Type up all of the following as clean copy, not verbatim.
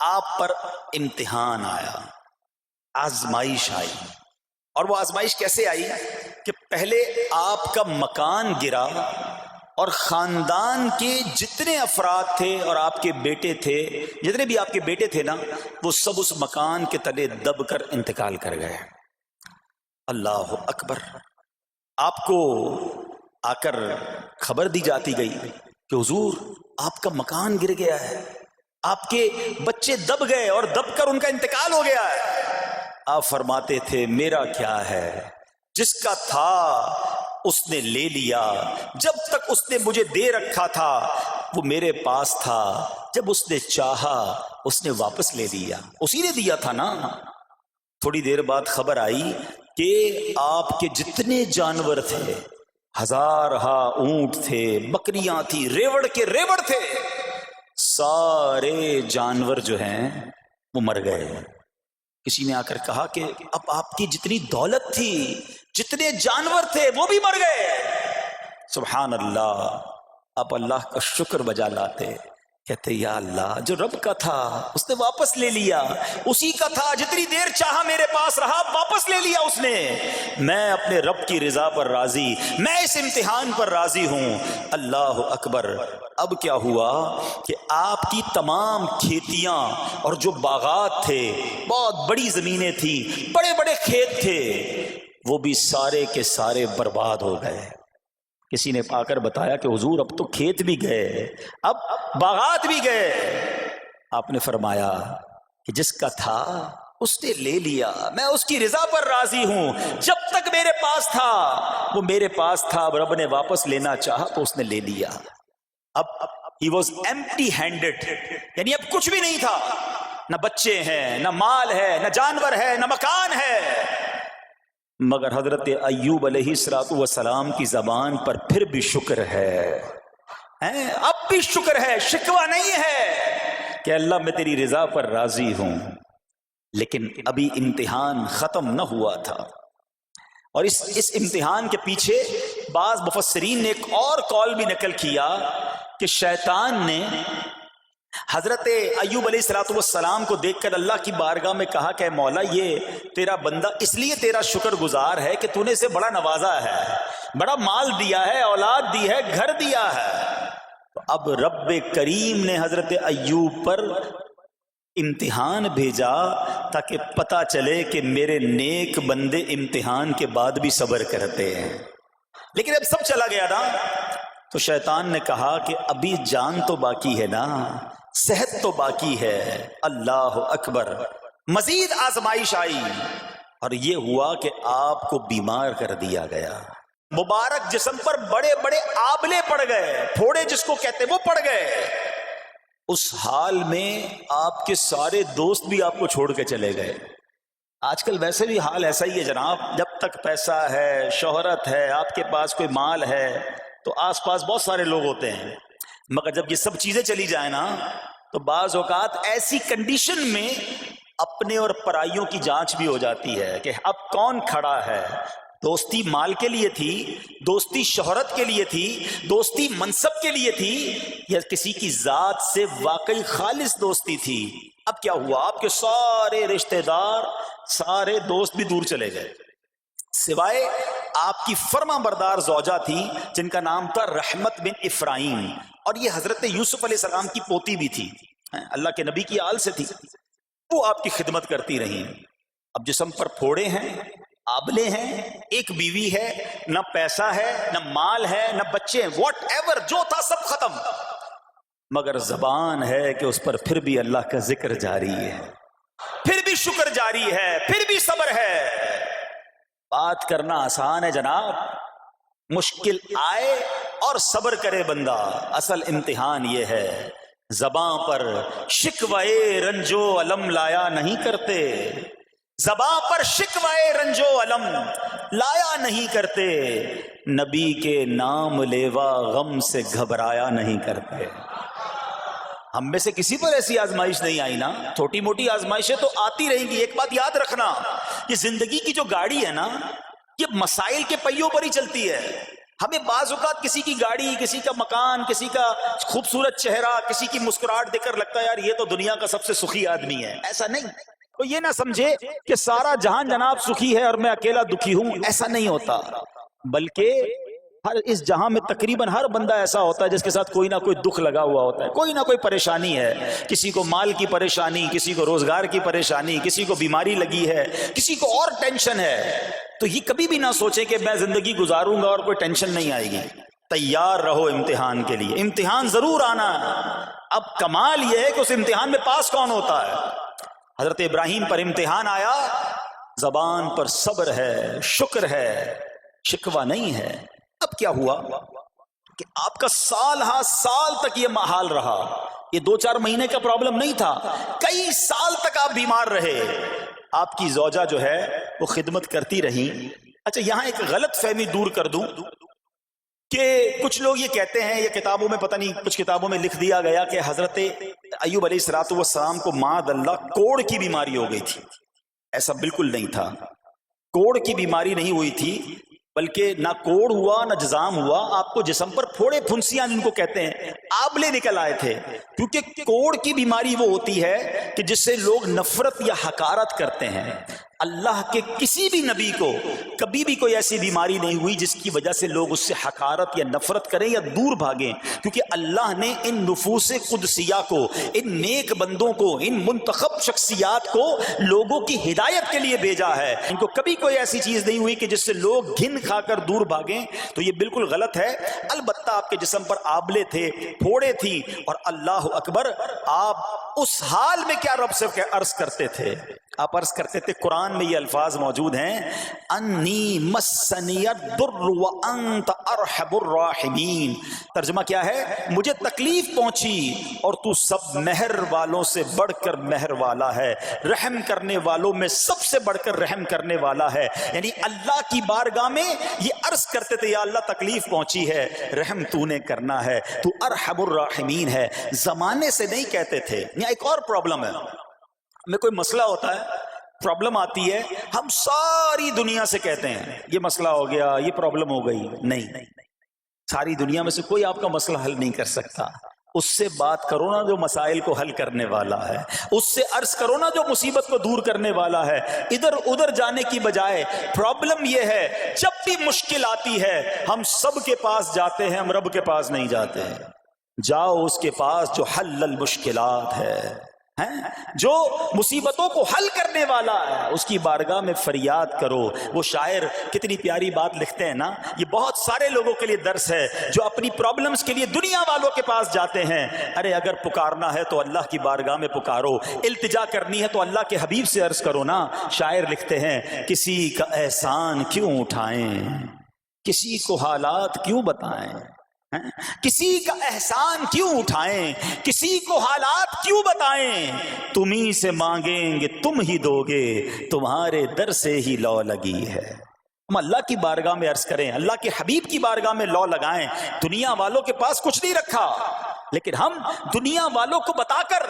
آپ پر امتحان آیا، آزمائش آئی. اور وہ آزمائش کیسے آئی کہ پہلے آپ کا مکان گرا اور خاندان کے جتنے افراد تھے اور آپ کے بیٹے تھے، جتنے بھی آپ کے بیٹے تھے نا، وہ سب اس مکان کے تلے دب کر انتقال کر گئے. اللہ اکبر. آپ کو آ کر خبر دی جاتی گئی کہ حضور آپ کا مکان گر گیا ہے، آپ کے بچے دب گئے اور دب کر ان کا انتقال ہو گیا ہے. آپ فرماتے تھے میرا کیا ہے، جس کا تھا اس نے لے لیا. جب تک اس نے مجھے دے رکھا تھا وہ میرے پاس تھا، جب اس نے چاہا اس نے واپس لے لیا. اسی نے دیا تھا نا. تھوڑی دیر بعد خبر آئی کہ آپ کے جتنے جانور تھے، ہزارہا اونٹ تھے، بکریاں تھی، ریوڑ کے ریوڑ تھے، سارے جانور جو ہیں وہ مر گئے. کسی نے آ کر کہا کہ اب آپ کی جتنی دولت تھی، جتنے جانور تھے، وہ بھی مر گئے. سبحان اللہ. آپ اللہ کا شکر بجا لاتے، کہتے یا اللہ جو رب کا تھا اس نے واپس لے لیا، اسی کا تھا، جتنی دیر چاہا میرے پاس رہا، واپس لے لیا اس نے. میں اپنے رب کی رضا پر راضی، میں اس امتحان پر راضی ہوں. اللہ اکبر. اب کیا ہوا کہ آپ کی تمام کھیتیاں اور جو باغات تھے، بہت بڑی زمینیں تھی، بڑے بڑے کھیت تھے، وہ بھی سارے کے سارے برباد ہو گئے. کسی نے آ کر بتایا کہ حضور اب تو کھیت بھی گئے، اب باغات بھی گئے. آپ نے فرمایا کہ جس کا تھا اس نے لے لیا، میں اس کی رضا پر راضی ہوں. جب تک میرے پاس تھا وہ میرے پاس تھا، اب رب نے واپس لینا چاہا تو اس نے لے لیا. اب he was empty handed، یعنی اب کچھ بھی نہیں تھا، نہ بچے ہیں، نہ مال ہے، نہ جانور ہے، نہ مکان ہے. مگر حضرت ایوب علیہ السلام کی زبان پر پھر بھی شکر ہے، اب بھی شکر ہے، شکوہ نہیں ہے کہ اللہ میں تیری رضا پر راضی ہوں. لیکن ابھی امتحان ختم نہ ہوا تھا. اور اس امتحان کے پیچھے بعض مفسرین نے ایک اور قول بھی نقل کیا کہ شیطان نے حضرت ایوب علیہ السلام کو دیکھ کر اللہ کی بارگاہ میں کہا کہ مولا یہ تیرا بندہ اس لیے تیرا شکر گزار ہے کہ تو نے اسے بڑا نوازا ہے، بڑا مال دیا ہے، اولاد دی ہے، گھر دیا ہے. اب رب کریم نے حضرت ایوب پر امتحان بھیجا تاکہ پتہ چلے کہ میرے نیک بندے امتحان کے بعد بھی صبر کرتے ہیں. لیکن اب سب چلا گیا نا، تو شیطان نے کہا کہ ابھی جان تو باقی ہے نا، صحت تو باقی ہے. اللہ اکبر. مزید آزمائش آئی اور یہ ہوا کہ آپ کو بیمار کر دیا گیا. مبارک جسم پر بڑے بڑے آبلے پڑ گئے، پھوڑے جس کو کہتے وہ پڑ گئے. اس حال میں آپ کے سارے دوست بھی آپ کو چھوڑ کے چلے گئے. آج کل ویسے بھی حال ایسا ہی ہے جناب، جب تک پیسہ ہے، شہرت ہے، آپ کے پاس کوئی مال ہے تو آس پاس بہت سارے لوگ ہوتے ہیں. مگر جب یہ سب چیزیں چلی جائیں نا تو بعض اوقات ایسی کنڈیشن میں اپنے اور پرائیوں کی جانچ بھی ہو جاتی ہے کہ اب کون کھڑا ہے. دوستی مال کے لیے تھی، دوستی شہرت کے لیے تھی، دوستی منصب کے لیے تھی، یا کسی کی ذات سے واقعی خالص دوستی تھی. اب کیا ہوا، آپ کے سارے رشتہ دار، سارے دوست بھی دور چلے گئے، سوائے آپ کی فرما بردار زوجہ تھی جن کا نام تھا رحمت بن افراہیم، اور یہ حضرت یوسف علیہ السلام کی پوتی بھی تھی، اللہ کے نبی کی آل سے تھی. وہ آپ کی خدمت کرتی رہی. اب جسم پر پھوڑے ہیں، آبلے ہیں، ایک بیوی ہے، نہ پیسہ ہے، نہ مال ہے، نہ بچے، واٹ ایور جو تھا سب ختم. مگر زبان ہے کہ اس پر پھر بھی اللہ کا ذکر جاری ہے، پھر بھی شکر جاری ہے، پھر بھی صبر ہے. بات کرنا آسان ہے جناب، مشکل آئے اور صبر کرے بندہ. اصل امتحان یہ ہے زباں پر شکوائے رنجو علم لایا نہیں کرتے، زباں پر شکوائے رنجو علم لایا نہیں کرتے، نبی کے نام لیوا غم سے گھبرایا نہیں کرتے. ہم میں سے کسی پر ایسی آزمائش نہیں آئی نا. چھوٹی موٹی آزمائشیں تو آتی رہیں گی. ایک بات یاد رکھنا، یہ زندگی کی جو گاڑی ہے نا، یہ مسائل کے پہیوں پر ہی چلتی ہے. ہمیں بعض اوقات کسی کی گاڑی، کسی کا مکان، کسی کا خوبصورت چہرہ، کسی کی مسکراہٹ دیکھ کر لگتا ہے یار یہ تو دنیا کا سب سے سخی آدمی ہے. ایسا نہیں. تو یہ نہ سمجھے کہ سارا جہان جناب سخی ہے اور میں اکیلا دکھی ہوں. ایسا نہیں ہوتا، بلکہ ہر اس جہاں میں تقریباً ہر بندہ ایسا ہوتا ہے جس کے ساتھ کوئی نہ کوئی دکھ لگا ہوا ہوتا ہے، کوئی نہ کوئی پریشانی ہے. کسی کو مال کی پریشانی، کسی کو روزگار کی پریشانی، کسی کو بیماری لگی ہے، کسی کو اور ٹینشن ہے. تو یہ کبھی بھی نہ سوچے کہ میں زندگی گزاروں گا اور کوئی ٹینشن نہیں آئے گی. تیار رہو امتحان کے لیے، امتحان ضرور آنا ہے. اب کمال یہ ہے کہ اس امتحان میں پاس کون ہوتا ہے. حضرت ابراہیم پر امتحان آیا، زبان پر صبر ہے، شکر ہے، شکوہ نہیں ہے. اب کیا ہوا کہ آپ کا سال ہاں سال تک یہ محال رہا. یہ 2-4 مہینے کا پرابلم نہیں تھا، کئی سال تک آپ بیمار رہے. آپ کی زوجہ جو ہے وہ خدمت کرتی رہی. اچھا یہاں ایک غلط فہمی دور کر دوں کہ کچھ لوگ یہ کہتے ہیں، یہ کتابوں میں پتہ نہیں کچھ کتابوں میں لکھ دیا گیا کہ حضرت ایوب علیہ السلام کو معاذ اللہ کوڑ کی بیماری ہو گئی تھی. ایسا بالکل نہیں تھا. کوڑ کی بیماری نہیں ہوئی تھی، بلکہ نہ کوڑ ہوا نہ جزام ہوا. آپ کو جسم پر پھوڑے پھنسیاں جن کو کہتے ہیں آبلے نکل آئے تھے. کیونکہ کوڑ کی بیماری وہ ہوتی ہے کہ جس سے لوگ نفرت یا حقارت کرتے ہیں. اللہ کے کسی بھی نبی کو کبھی بھی کوئی ایسی بیماری نہیں ہوئی جس کی وجہ سے لوگ اس سے حقارت یا نفرت کریں یا دور بھاگیں. کیونکہ اللہ نے ان نفوس قدسیہ کو، ان نیک بندوں کو، ان منتخب شخصیات کو لوگوں کی ہدایت کے لیے بھیجا ہے. ان کو کبھی کوئی ایسی چیز نہیں ہوئی کہ جس سے لوگ گھن کھا کر دور بھاگیں. تو یہ بالکل غلط ہے. البتہ آپ کے جسم پر آبلے تھے، پھوڑے تھی، اور اللہ اکبر آپ اس حال میں کیا رب سے عرض کرتے تھے؟ آپ عرض کرتے تھے، قرآن میں یہ الفاظ موجود ہیں، انی مسنی الضر وانت ارحم الراحمین. ترجمہ کیا ہے؟ مجھے تکلیف پہنچی اور تو سب مہر والوں سے بڑھ کر مہر والا ہے، رحم کرنے والوں میں سب سے بڑھ کر رحم کرنے والا ہے. یعنی اللہ کی بارگاہ میں یہ عرض کرتے تھے، یا اللہ تکلیف پہنچی ہے، رحم تو نے کرنا ہے، تو ارحم الراحمین ہے. زمانے سے نہیں کہتے تھے. یہاں ایک اور پرابلم ہے. میں کوئی مسئلہ ہوتا ہے، پرابلم آتی ہے، ہم ساری دنیا سے کہتے ہیں یہ مسئلہ ہو گیا، یہ پرابلم ہو گئی. نہیں، ساری دنیا میں سے کوئی آپ کا مسئلہ حل نہیں کر سکتا. اس سے بات کرو نا جو مسائل کو حل کرنے والا ہے، اس سے عرض کرو نا جو مصیبت کو دور کرنے والا ہے. ادھر ادھر جانے کی بجائے پرابلم یہ ہے جب بھی مشکل آتی ہے ہم سب کے پاس جاتے ہیں، ہم رب کے پاس نہیں جاتے. جاؤ اس کے پاس جو حل المشکلات ہے، جو مصیبتوں کو حل کرنے والا ہے، اس کی بارگاہ میں فریاد کرو. وہ شاعر کتنی پیاری بات لکھتے ہیں نا، یہ بہت سارے لوگوں کے لیے درس ہے جو اپنی پرابلمز کے لیے دنیا والوں کے پاس جاتے ہیں. ارے اگر پکارنا ہے تو اللہ کی بارگاہ میں پکارو، التجا کرنی ہے تو اللہ کے حبیب سے عرض کرو نا. شاعر لکھتے ہیں، کسی کا احسان کیوں اٹھائیں، کسی کو حالات کیوں بتائیں، کسی کا احسان کیوں اٹھائیں، کسی کو حالات کیوں بتائیں. تمہیں سے مانگیں گے تم ہی دو گے، تمہارے در سے ہی لو لگی ہے. ہم اللہ کی بارگاہ میں عرض کریں، اللہ کے حبیب کی بارگاہ میں لو لگائیں. دنیا والوں کے پاس کچھ نہیں رکھا، لیکن ہم دنیا والوں کو بتا کر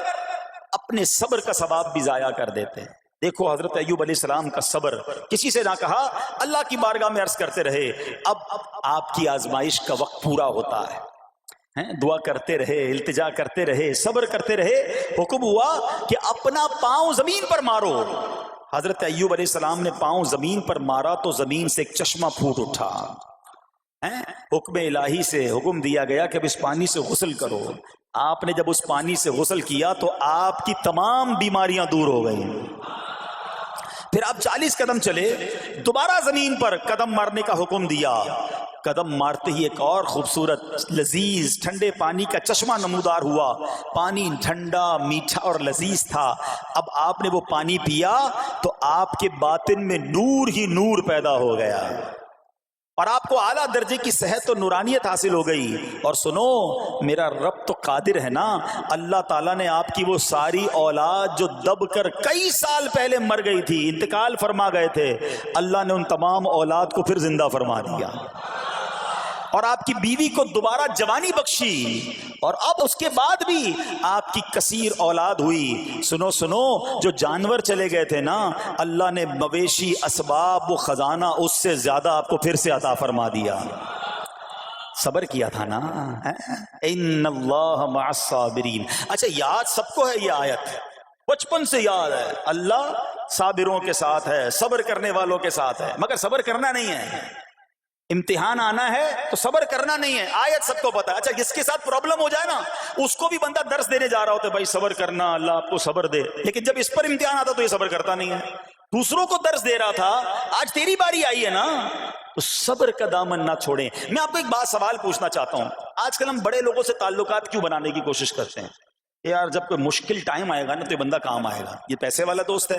اپنے صبر کا ثواب بھی ضائع کر دیتے ہیں. دیکھو حضرت ایوب علیہ السلام کا صبر، کسی سے نہ کہا، اللہ کی بارگاہ میں عرض کرتے رہے. اب آپ کی آزمائش کا وقت پورا ہوتا ہے، دعا کرتے رہے، التجا کرتے رہے، صبر کرتے رہے. حکم ہوا کہ اپنا پاؤں زمین پر مارو. حضرت ایوب علیہ السلام نے پاؤں زمین پر مارا تو زمین سے ایک چشمہ پھوٹ اٹھا. حکم الہی سے حکم دیا گیا کہ اب اس پانی سے غسل کرو. آپ نے جب اس پانی سے غسل کیا تو آپ کی تمام بیماریاں دور ہو گئیں. پھر آپ 40 قدم چلے، دوبارہ زمین پر قدم مارنے کا حکم دیا. قدم مارتے ہی ایک اور خوبصورت لذیذ ٹھنڈے پانی کا چشمہ نمودار ہوا. پانی ٹھنڈا، میٹھا اور لذیذ تھا. اب آپ نے وہ پانی پیا تو آپ کے باطن میں نور ہی نور پیدا ہو گیا اور آپ کو اعلیٰ درجے کی صحت و نورانیت حاصل ہو گئی. اور سنو، میرا رب تو قادر ہے نا، اللہ تعالیٰ نے آپ کی وہ ساری اولاد جو دب کر کئی سال پہلے مر گئی تھی، انتقال فرما گئے تھے، اللہ نے ان تمام اولاد کو پھر زندہ فرما دیا. اور آپ کی بیوی کو دوبارہ جوانی بخشی، اور اب اس کے بعد بھی آپ کی کثیر اولاد ہوئی. سنو سنو، جو جانور چلے گئے تھے نا، اللہ نے مویشی، اسباب و خزانہ اس سے زیادہ آپ کو پھر سے عطا فرما دیا. صبر کیا تھا نا. ان اللہ مع الصابرین. اچھا یاد سب کو ہے یہ آیت, بچپن سے یاد ہے, اللہ صابروں کے ساتھ ہے, صبر کرنے والوں کے ساتھ ہے. مگر صبر کرنا نہیں ہے, امتحان آنا ہے تو صبر کرنا نہیں ہے. آیت سب کو پتا ہے. اچھا جس کے ساتھ پرابلم ہو جائے نا, اس کو بھی بندہ درس دینے جا رہا ہوتا ہے, بھائی صبر کرنا, اللہ آپ کو صبر دے. لیکن جب اس پر امتحان آتا تو یہ صبر کرتا نہیں ہے. دوسروں کو درس دے رہا تھا, آج تیری باری آئی ہے نا, تو صبر کا دامن نہ چھوڑیں. میں آپ کو ایک بات سوال پوچھنا چاہتا ہوں. آج کل ہم بڑے لوگوں سے تعلقات کیوں بنانے کی کوشش کرتے ہیں؟ یار جب کوئی مشکل ٹائم آئے گا نا تو یہ بندہ کام آئے گا. یہ پیسے والا دوست ہے,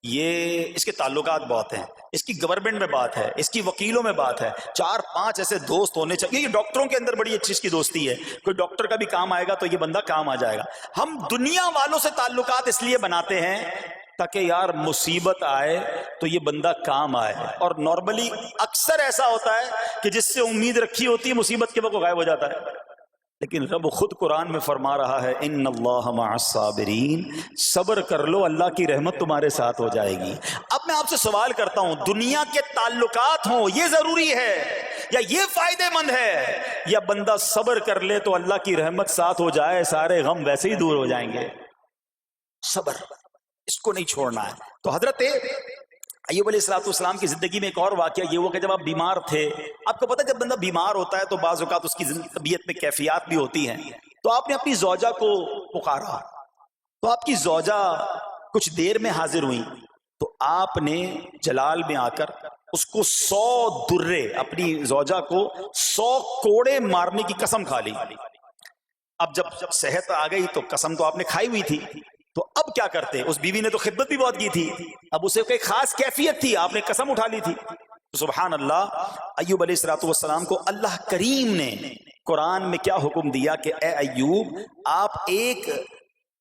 یہ اس کے تعلقات بہت ہیں, اس کی گورنمنٹ میں بات ہے, اس کی وکیلوں میں بات ہے. 4-5 ایسے دوست ہونے چاہیے. یہ ڈاکٹروں کے اندر بڑی اچھی اس کی دوستی ہے, کوئی ڈاکٹر کا بھی کام آئے گا تو یہ بندہ کام آ جائے گا. ہم دنیا والوں سے تعلقات اس لیے بناتے ہیں تاکہ یار مصیبت آئے تو یہ بندہ کام آئے. اور نارملی اکثر ایسا ہوتا ہے کہ جس سے امید رکھی ہوتی ہے مصیبت کے وقت غائب ہو جاتا ہے. لیکن رب خود قرآن میں فرما رہا ہے ان اللہ مع الصابرین, صبر کر لو اللہ کی رحمت تمہارے ساتھ ہو جائے گی. اب میں آپ سے سوال کرتا ہوں, دنیا کے تعلقات ہوں یہ ضروری ہے یا یہ فائدے مند ہے, یا بندہ صبر کر لے تو اللہ کی رحمت ساتھ ہو جائے, سارے غم ویسے ہی دور ہو جائیں گے؟ صبر اس کو نہیں چھوڑنا ہے. تو حضرت ایوب علیہ السلام کی زندگی میں ایک اور واقعہ یہ ہوا کہ جب آپ بیمار تھے, آپ کو پتہ جب بندہ بیمار ہوتا ہے تو بعض اوقات اس کی طبیعت میں کیفیات بھی ہوتی ہیں. تو آپ نے اپنی زوجہ کو پکارا, تو آپ کی زوجہ کچھ دیر میں حاضر ہوئی. تو آپ نے جلال میں آ کر اس کو 100 درے, اپنی زوجہ کو 100 کوڑے مارنے کی قسم کھا لی. اب جب صحت آ گئی تو قسم تو آپ نے کھائی ہوئی تھی, تو اب کیا کرتے؟ اس بیوی نے تو خدمت بھی بہت کی تھی, اب اسے کوئی خاص کیفیت تھی, آپ نے قسم اٹھا لی تھی. سبحان اللہ, ایوب علیہ السلام کو اللہ کریم نے قرآن میں کیا حکم دیا کہ اے ایوب آپ ایک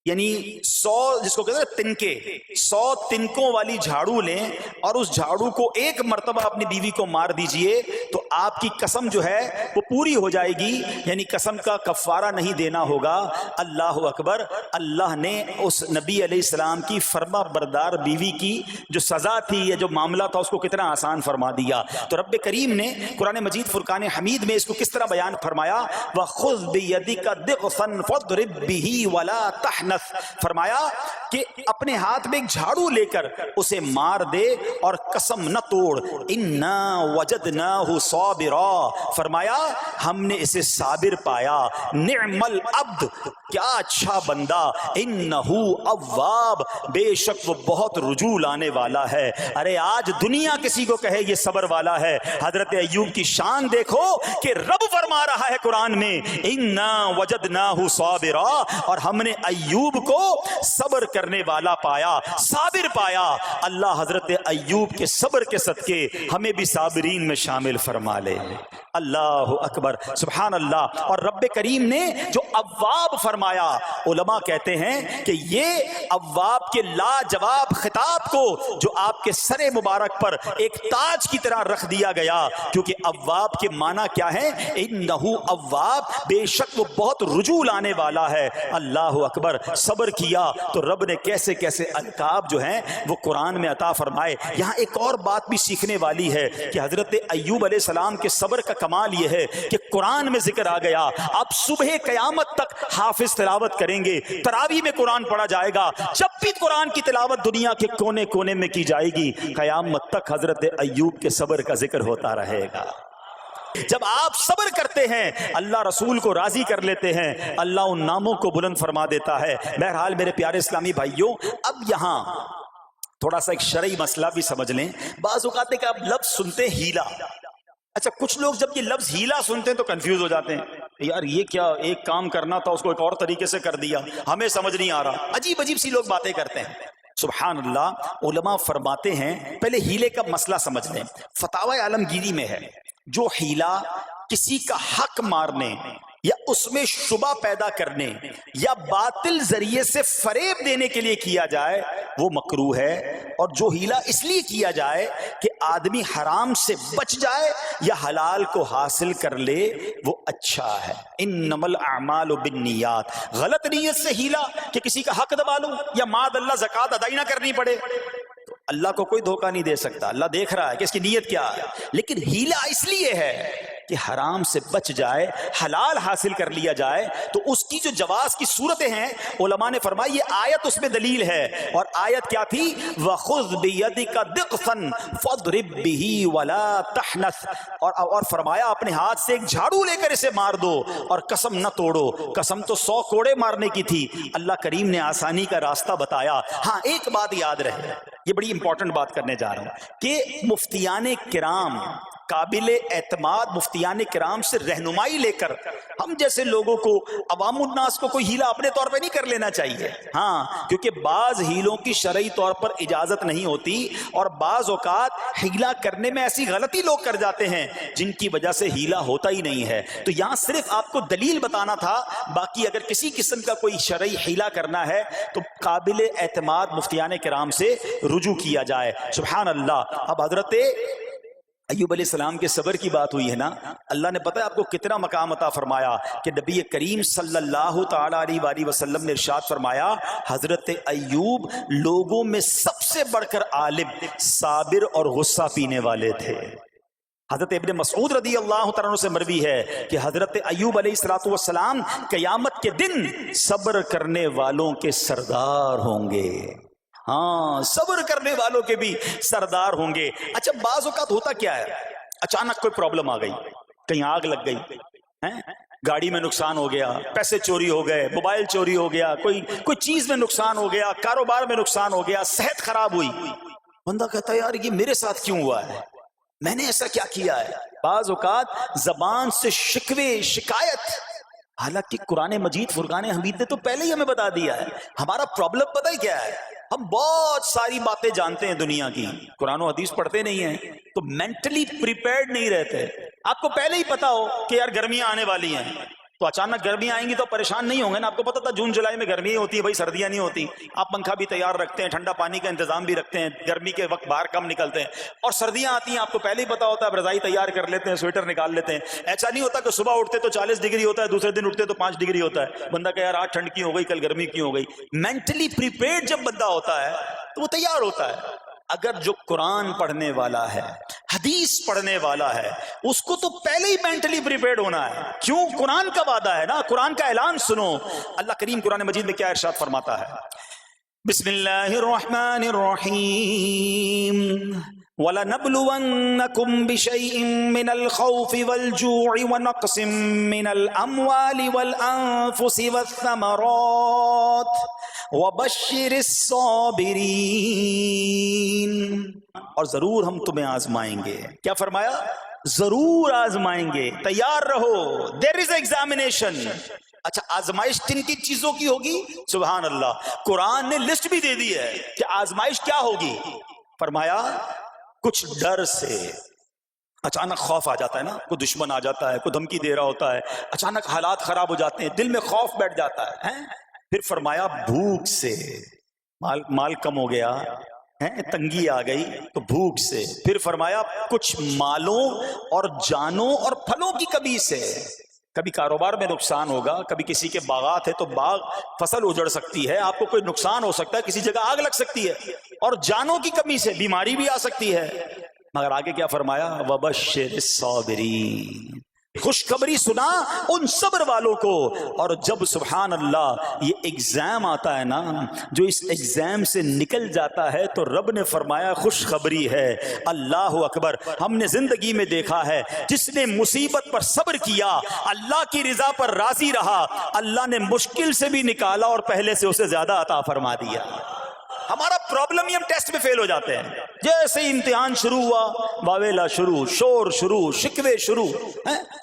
یعنی 100 جس کو کہتے ہیں تنکے, 100 تنکوں والی جھاڑو لیں اور اس جھاڑو کو ایک مرتبہ اپنی بیوی کو مار دیجئے تو آپ کی قسم جو ہے وہ پوری ہو جائے گی, یعنی قسم کا کفارہ نہیں دینا ہوگا. اللہ اکبر. اللہ نے اس نبی علیہ السلام کی فرما بردار بیوی کی جو سزا تھی یا جو معاملہ تھا اس کو کتنا آسان فرما دیا. تو رب کریم نے قرآن مجید فرقان حمید میں اس کو کس طرح بیان فرمایا, وَخُذْ بِيَدِكَ ضِغْثًا فَاضْرِب بِهِ وَلَا تَحْنَثْ, فرمایا کہ اپنے ہاتھ میں ایک جھاڑو لے کر اسے مار دے اور قسم نہ توڑ. اِنَّا وَجَدْنَاهُ صَابِرًا, فرمایا ہم نے اسے صابر پایا. نعم العبد, کیا اچھا بندہ. اِنَّهُ اواب, بے شک وہ بہت رجوع لانے والا ہے. ارے آج دنیا کسی کو کہے یہ صبر والا ہے, حضرت ایوب کی شان دیکھو کہ رب فرما رہا ہے قرآن میں اِنَّا وَجَدْنَاهُ صَابِرًا, اور ہم نے ایوب کو صبر کرنے والا پایا, صابر پایا. اللہ حضرت ایوب کے صبر کے صدقے ہمیں بھی صابرین میں شامل فرما لے. اللہ اکبر, سبحان اللہ. اور رب کریم نے جو اواب فرمایا, علماء کہتے ہیں کہ یہ اواب کے لاجواب خطاب کو جو آپ کے سر مبارک پر ایک تاج کی طرح رکھ دیا گیا, کیونکہ اواب کے معنی کیا ہے؟ انہو اواب, بے شک وہ بہت رجوع لانے والا ہے. اللہ اکبر. صبر کیا تو رب نے کیسے کیسے القاب جو ہیں وہ قرآن میں عطا فرمائے. یہاں ایک اور بات بھی سیکھنے والی ہے کہ حضرت ایوب علیہ السلام کے صبر کا کمال یہ ہے کہ قرآن میں ذکر آ گیا. آپ صبح قیامت تک حافظ تلاوت کریں گے, تراویح میں قرآن پڑھا جائے گا, جب بھی قرآن کی تلاوت دنیا کے کونے کونے میں کی جائے گی, قیامت تک حضرت ایوب کے صبر کا ذکر ہوتا رہے گا. جب آپ صبر کرتے ہیں اللہ رسول کو راضی کر لیتے ہیں, اللہ ان ناموں کو بلند فرما دیتا ہے. بہرحال میرے پیارے اسلامی بھائیوں, اب یہاں تھوڑا سا ایک شرعی مسئلہ بھی سمجھ لیں. بعض اوقات ہے کہ آپ لفظ سنتے ہیں ہیلا. اچھا کچھ لوگ جب یہ لفظ ہیلا سنتے ہیں تو کنفیوز ہو جاتے ہیں, یار یہ کیا, ایک کام کرنا تھا اس کو ایک اور طریقے سے کر دیا, ہمیں سمجھ نہیں آ رہا. عجیب عجیب سی لوگ باتیں کرتے ہیں. سبحان اللہ. علماء فرماتے ہیں پہلے ہیلے کا مسئلہ سمجھ لیں. فتاوی عالمگیری میں ہے جو ہیلا کسی کا حق مارنے یا اس میں شبہ پیدا کرنے یا باطل ذریعے سے فریب دینے کے لیے کیا جائے وہ مکروہ ہے, اور جو ہیلا اس لیے کیا جائے کہ آدمی حرام سے بچ جائے یا حلال کو حاصل کر لے وہ اچھا ہے. انما الاعمال بالنیات, غلط نیت سے ہیلا کہ کسی کا حق دبا لوں یا معاذ اللہ زکوٰۃ ادائی نہ کرنی پڑے, اللہ کو کوئی دھوکہ نہیں دے سکتا, اللہ دیکھ رہا ہے کہ اس کی نیت کیا ہے. لیکن ہیلا اس لیے ہے کہ حرام سے بچ جائے، حلال حاصل کر لیا جائے، تو اس کی جو جواز کی صورتیں ہیں علماء نے فرمایا یہ آیت اس میں دلیل ہے. اور آیت کیا تھی؟ وَخُذْ بِيَدِكَ ضِغْثًا فَاضْرِبْ بِهِ وَلَا تَحْنَثْ، اور فرمایا اپنے ہاتھ سے ایک جھاڑو لے کر اسے مار دو اور قسم نہ توڑو. قسم تو 100 کوڑے مارنے کی تھی، اللہ کریم نے آسانی کا راستہ بتایا. ہاں ایک بات یاد رہے، یہ بڑی امپورٹنٹ بات کرنے جا رہا ہوں کہ مفتیان کرام، قابل اعتماد مفتیان کرام سے رہنمائی لے کر ہم جیسے لوگوں کو، عوام الناس کو کوئی ہیلا اپنے طور پہ نہیں کر لینا چاہیے. ہاں کیونکہ بعض ہیلوں کی شرعی طور پر اجازت نہیں ہوتی، اور بعض اوقات ہیلا کرنے میں ایسی غلطی لوگ کر جاتے ہیں جن کی وجہ سے ہیلا ہوتا ہی نہیں ہے. تو یہاں صرف آپ کو دلیل بتانا تھا، باقی اگر کسی قسم کا کوئی شرعی ہیلا کرنا ہے تو قابل اعتماد مفتیان کرام سے رجوع کیا جائے. سبحان اللہ. اب حضرت ایوب علیہ السلام کے صبر کی بات ہوئی ہے نا، اللہ نے پتہ ہے آپ کو کتنا مقام عطا فرمایا کہ نبی کریم صلی اللہ تعالی علیہ وآلہ وسلم نے ارشاد فرمایا حضرت ایوب لوگوں میں سب سے بڑھ کر عالم، صابر اور غصہ پینے والے تھے. حضرت ابن مسعود رضی اللہ تعالیٰ عنہ سے مروی ہے کہ حضرت ایوب علیہ السلام قیامت کے دن صبر کرنے والوں کے سردار ہوں گے. ہاں صبر کرنے والوں کے بھی سردار ہوں گے. اچھا بعض اوقات ہوتا کیا ہے، اچانک کوئی پرابلم آ گئی، کہیں آگ لگ گئی، گاڑی میں نقصان ہو گیا، پیسے چوری ہو گئے، موبائل چوری ہو گیا، کوئی چیز میں نقصان ہو گیا، کاروبار میں نقصان ہو گیا، صحت خراب ہوئی. بندہ کہتا ہے یار یہ میرے ساتھ کیوں ہوا ہے، میں نے ایسا کیا کیا ہے. بعض اوقات زبان سے شکوے، شکایت، حالانکہ قرآن مجید فرقان حمید نے تو پہلے ہی ہمیں بتا دیا ہے. ہمارا پرابلم پتہ ہی کیا ہے، ہم بہت ساری باتیں جانتے ہیں دنیا کی، قرآن و حدیث پڑھتے نہیں ہیں تو مینٹلی پریپیئرڈ نہیں رہتے. آپ کو پہلے ہی پتا ہو کہ یار گرمیاں آنے والی ہیں تو اچانک گرمیاں آئیں گی تو پریشان نہیں ہوں گے نا. آپ کو پتا تھا جون جولائی میں گرمی ہوتی ہے، بھائی سردیاں نہیں ہوتی. آپ پنکھا بھی تیار رکھتے ہیں، ٹھنڈا پانی کا انتظام بھی رکھتے ہیں، گرمی کے وقت باہر کم نکلتے ہیں. اور سردیاں آتی ہیں آپ کو پہلے ہی پتا ہوتا ہے، رضائی تیار کر لیتے ہیں، سویٹر نکال لیتے ہیں. ایسا نہیں ہوتا کہ صبح اٹھتے تو 40 ڈگری ہوتا ہے، دوسرے دن اٹھتے تو 5 ڈگری ہوتا ہے. بندہ کہ یار آج ٹھنڈ کی ہو گئی، کل گرمی کی ہو گئی. مینٹلی پریپیئرڈ جب بندہ ہوتا ہے تو وہ تیار ہوتا ہے. اگر جو قرآن پڑھنے والا ہے، حدیث پڑھنے والا ہے، اس کو تو پہلے ہی مینٹلی پریپیئرڈ ہونا ہے. کیوں؟ قرآن کا وعدہ ہے نا، قرآن کا اعلان سنو. اللہ کریم قرآن مجید میں کیا ارشاد فرماتا ہے؟ بسم اللہ الرحمن الرحیم وَلَنَبْلُوَنَّكُمْ بِشَيْءٍ مِّنَ الْخَوْفِ وَالْجُوعِ وَنَقْصٍ مِّنَ الْأَمْوَالِ وَالْأَنفُسِ وَالثَّمَرَاتِ وَبَشِّرِ الصَّابِرِينَ. اور ضرور ہم تمہیں آزمائیں گے. کیا فرمایا؟ ضرور آزمائیں گے، تیار رہو. there is examination. اچھا آزمائش کن کی چیزوں کی ہوگی؟ سبحان اللہ. قرآن نے لسٹ بھی دے دی ہے کہ آزمائش کیا ہوگی. فرمایا کچھ ڈر سے، اچانک خوف آ جاتا ہے نا، کوئی دشمن آ جاتا ہے، کوئی دھمکی دے رہا ہوتا ہے، اچانک حالات خراب ہو جاتے ہیں، دل میں خوف بیٹھ جاتا ہے. پھر فرمایا بھوک سے، مال کم ہو گیا، تنگی آ گئی تو بھوک سے. پھر فرمایا کچھ مالوں اور جانوں اور پھلوں کی کمی سے. کبھی کاروبار میں نقصان ہوگا، کبھی کسی کے باغات ہے تو باغ فصل اجڑ سکتی ہے، آپ کو کوئی نقصان ہو سکتا ہے، کسی جگہ آگ لگ سکتی ہے، اور جانوں کی کمی سے بیماری بھی آ سکتی ہے. مگر آگے کیا فرمایا؟ وَبَشِّرِ الصَّابِرِينَ. خوشخبری سنا ان صبر والوں کو. اور جب سبحان اللہ یہ ایگزام آتا ہے نا، جو اس ایگزام سے نکل جاتا ہے تو رب نے فرمایا خوشخبری ہے. اللہ اکبر. ہم نے زندگی میں دیکھا ہے جس نے مصیبت پر صبر کیا، اللہ کی رضا پر راضی رہا، اللہ نے مشکل سے بھی نکالا اور پہلے سے اسے زیادہ عطا فرما دیا. ہمارا پرابلم ہی ہم ٹیسٹ میں فیل ہو جاتے ہیں. جیسے امتحان شروع ہوا، واویلا شروع، شور شروع، شکوے شروع.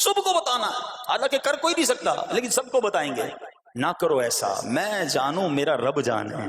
سب کو بتانا، حالانکہ کر کوئی نہیں سکتا لیکن سب کو بتائیں گے. نہ کرو ایسا. میں جانوں، میرا رب جانے،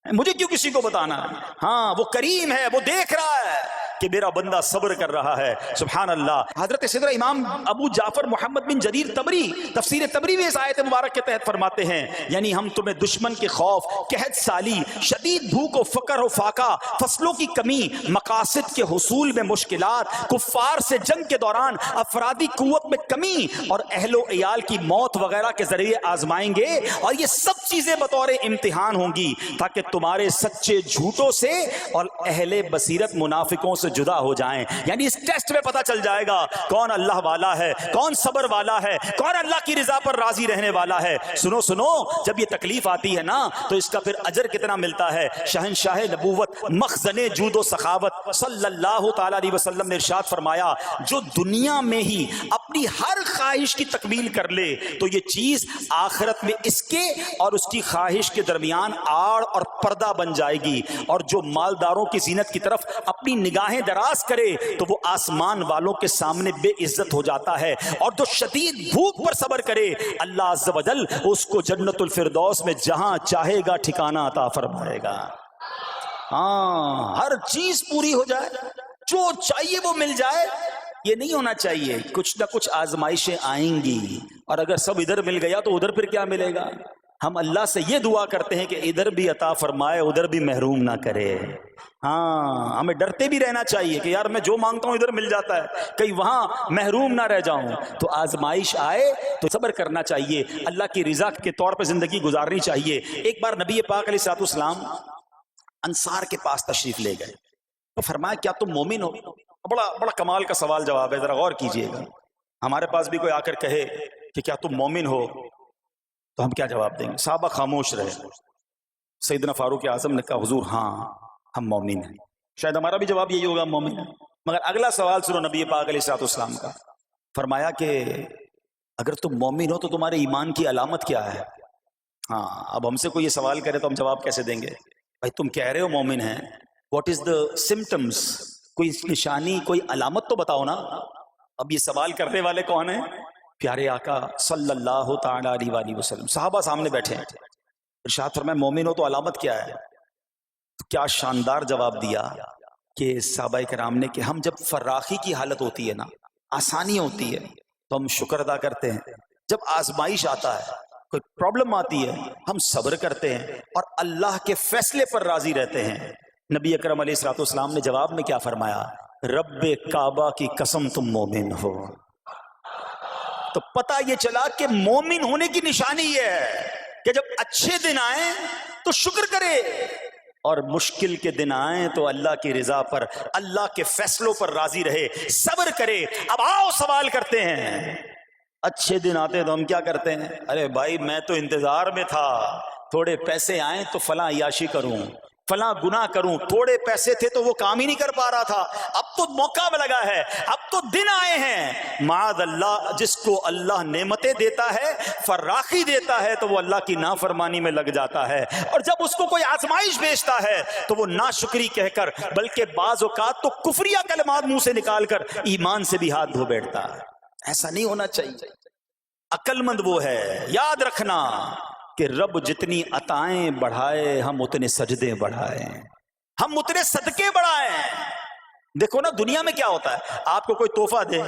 مجھے کیوں کسی کو بتانا. ہاں وہ کریم ہے، وہ دیکھ رہا ہے کہ میرا بندہ صبر کر رہا ہے. سبحان اللہ. حضرت سیدنا امام ابو جعفر محمد بن جریر طبری تفسیر طبری میں اس آیت مبارک کے تحت فرماتے ہیں، یعنی ہم تمہیں دشمن کے خوف، قحط سالی، شدید بھوک و فقر و فاقہ، فصلوں کی کمی، مقاصد کے حصول میں مشکلات، کفار سے جنگ کے دوران افرادی قوت میں کمی اور اہل و عیال کی موت وغیرہ کے ذریعے آزمائیں گے. اور یہ سب چیزیں بطور امتحان ہوں گی تاکہ تمہارے سچے جھوٹوں سے اور اہل بصیرت منافقوں سے سے جدا ہو جائیں. یعنی اس ٹیسٹ میں پتہ چل جائے گا کون اللہ والا ہے, کون صبر والا ہے, کون اللہ کی رضا پر راضی رہنے والا ہے. سنو سنو, جب یہ تکلیف آتی ہے نا تو اس کا پھر اجر کتنا ملتا ہے. شہنشاہ نبوت مخزن جود و سخاوت صلی اللہ تعالی علیہ وسلم نے ارشاد فرمایا, جو دنیا میں ہی اپنی ہر خواہش کی تکمیل کر لے تو یہ چیز آخرت میں اس کے اور اس کی خواہش کے درمیان آڑ اور پردہ بن جائے گی. اور جو مالداروں کی زینت کی طرف اپنی نگاہیں دراز کرے تو وہ آسمان والوں کے سامنے بے عزت ہو جاتا ہے. اور جو شدید بھوک پر صبر کرے اللہ عز و جل اس کو جنت الفردوس میں جہاں چاہے گا ٹھکانہ عطا فرمائے گا. ہاں, ہر چیز پوری ہو جائے, جو چاہیے وہ مل جائے, یہ نہیں ہونا چاہیے. کچھ نہ کچھ آزمائشیں آئیں گی, اور اگر سب ادھر مل گیا تو ادھر پھر کیا ملے گا. ہم اللہ سے یہ دعا کرتے ہیں کہ ادھر بھی عطا فرمائے, ادھر بھی محروم نہ کرے. ہاں, ہمیں ڈرتے بھی رہنا چاہیے کہ یار میں جو مانگتا ہوں ادھر مل جاتا ہے, کہیں وہاں محروم نہ رہ جاؤں. تو آزمائش آئے تو صبر کرنا چاہیے, اللہ کی رضا کے طور پہ زندگی گزارنی چاہیے. ایک بار نبی پاک علیہ الصلوۃ والسلام انصار کے پاس تشریف لے گئے تو فرمایا کیا تم مومن ہو؟ بڑا کمال کا سوال جواب ہے, ذرا غور کیجئے گا. ہمارے پاس بھی کوئی آ کر کہے کہ کیا تم مومن ہو تو ہم کیا جواب دیں گے؟ صحابہ خاموش رہے. سیدنا فاروق اعظم نے کہا حضور ہاں ہم مومن ہیں. شاید ہمارا بھی جواب یہی ہوگا مومن ہیں. مگر اگلا سوال سنو نبی پاک علیہ الصلوۃ والسلام کا. فرمایا کہ اگر تم مومن ہو تو تمہارے ایمان کی علامت کیا ہے؟ ہاں, اب ہم سے کوئی یہ سوال کرے تو ہم جواب کیسے دیں گے؟ بھائی تم کہہ رہے ہو مومن ہیں, واٹ از دا سمٹمز, کوئی نشانی کوئی علامت تو بتاؤ نا. اب یہ سوال کرنے والے کون ہیں؟ پیارے آقا صلی اللہ تعالی علیہ وآلہ وسلم. صحابہ سامنے بیٹھے ہیں. ارشاد فرمایا مومن ہو تو علامت کیا ہے؟ کیا شاندار جواب دیا کہ صحابہ کرام نے کہ ہم جب فراخی کی حالت ہوتی ہے نا, آسانی ہوتی ہے تو ہم شکر ادا کرتے ہیں. جب آزمائش آتا ہے, کوئی پرابلم آتی ہے, ہم صبر کرتے ہیں اور اللہ کے فیصلے پر راضی رہتے ہیں. نبی اکرم علیہ الصلوۃ والسلام نے جواب میں کیا فرمایا؟ رب کعبہ کی قسم تم مومن ہو. تو پتہ یہ چلا کہ مومن ہونے کی نشانی یہ ہے کہ جب اچھے دن آئیں تو شکر کرے, اور مشکل کے دن آئیں تو اللہ کی رضا پر, اللہ کے فیصلوں پر راضی رہے, صبر کرے. اب آؤ سوال کرتے ہیں. اچھے دن آتے تو ہم کیا کرتے ہیں؟ ارے بھائی میں تو انتظار میں تھا, تھوڑے پیسے آئیں تو فلاں عیاشی کروں, فلاں گناہ کروں. تھوڑے پیسے تھے تو وہ کام ہی نہیں کر پا رہا تھا, اب تو موقع میں لگا ہے, اب تو دن آئے ہیں. معاذ اللہ, جس کو اللہ نعمتیں دیتا ہے, فراخی دیتا ہے, تو وہ اللہ کی نافرمانی میں لگ جاتا ہے. اور جب اس کو کوئی آزمائش بھیجتا ہے تو وہ ناشکری کہہ کر, بلکہ بعض اوقات تو کفریہ کلمات منہ سے نکال کر ایمان سے بھی ہاتھ دھو بیٹھتا ہے. ایسا نہیں ہونا چاہیے. عقل مند وہ ہے, یاد رکھنا کہ رب جتنی عطائیں بڑھائے ہم اتنے سجدے بڑھائیں, ہم اتنے صدقے بڑھائیں. دیکھو نا دنیا میں کیا ہوتا ہے, آپ کو کوئی تحفہ دے,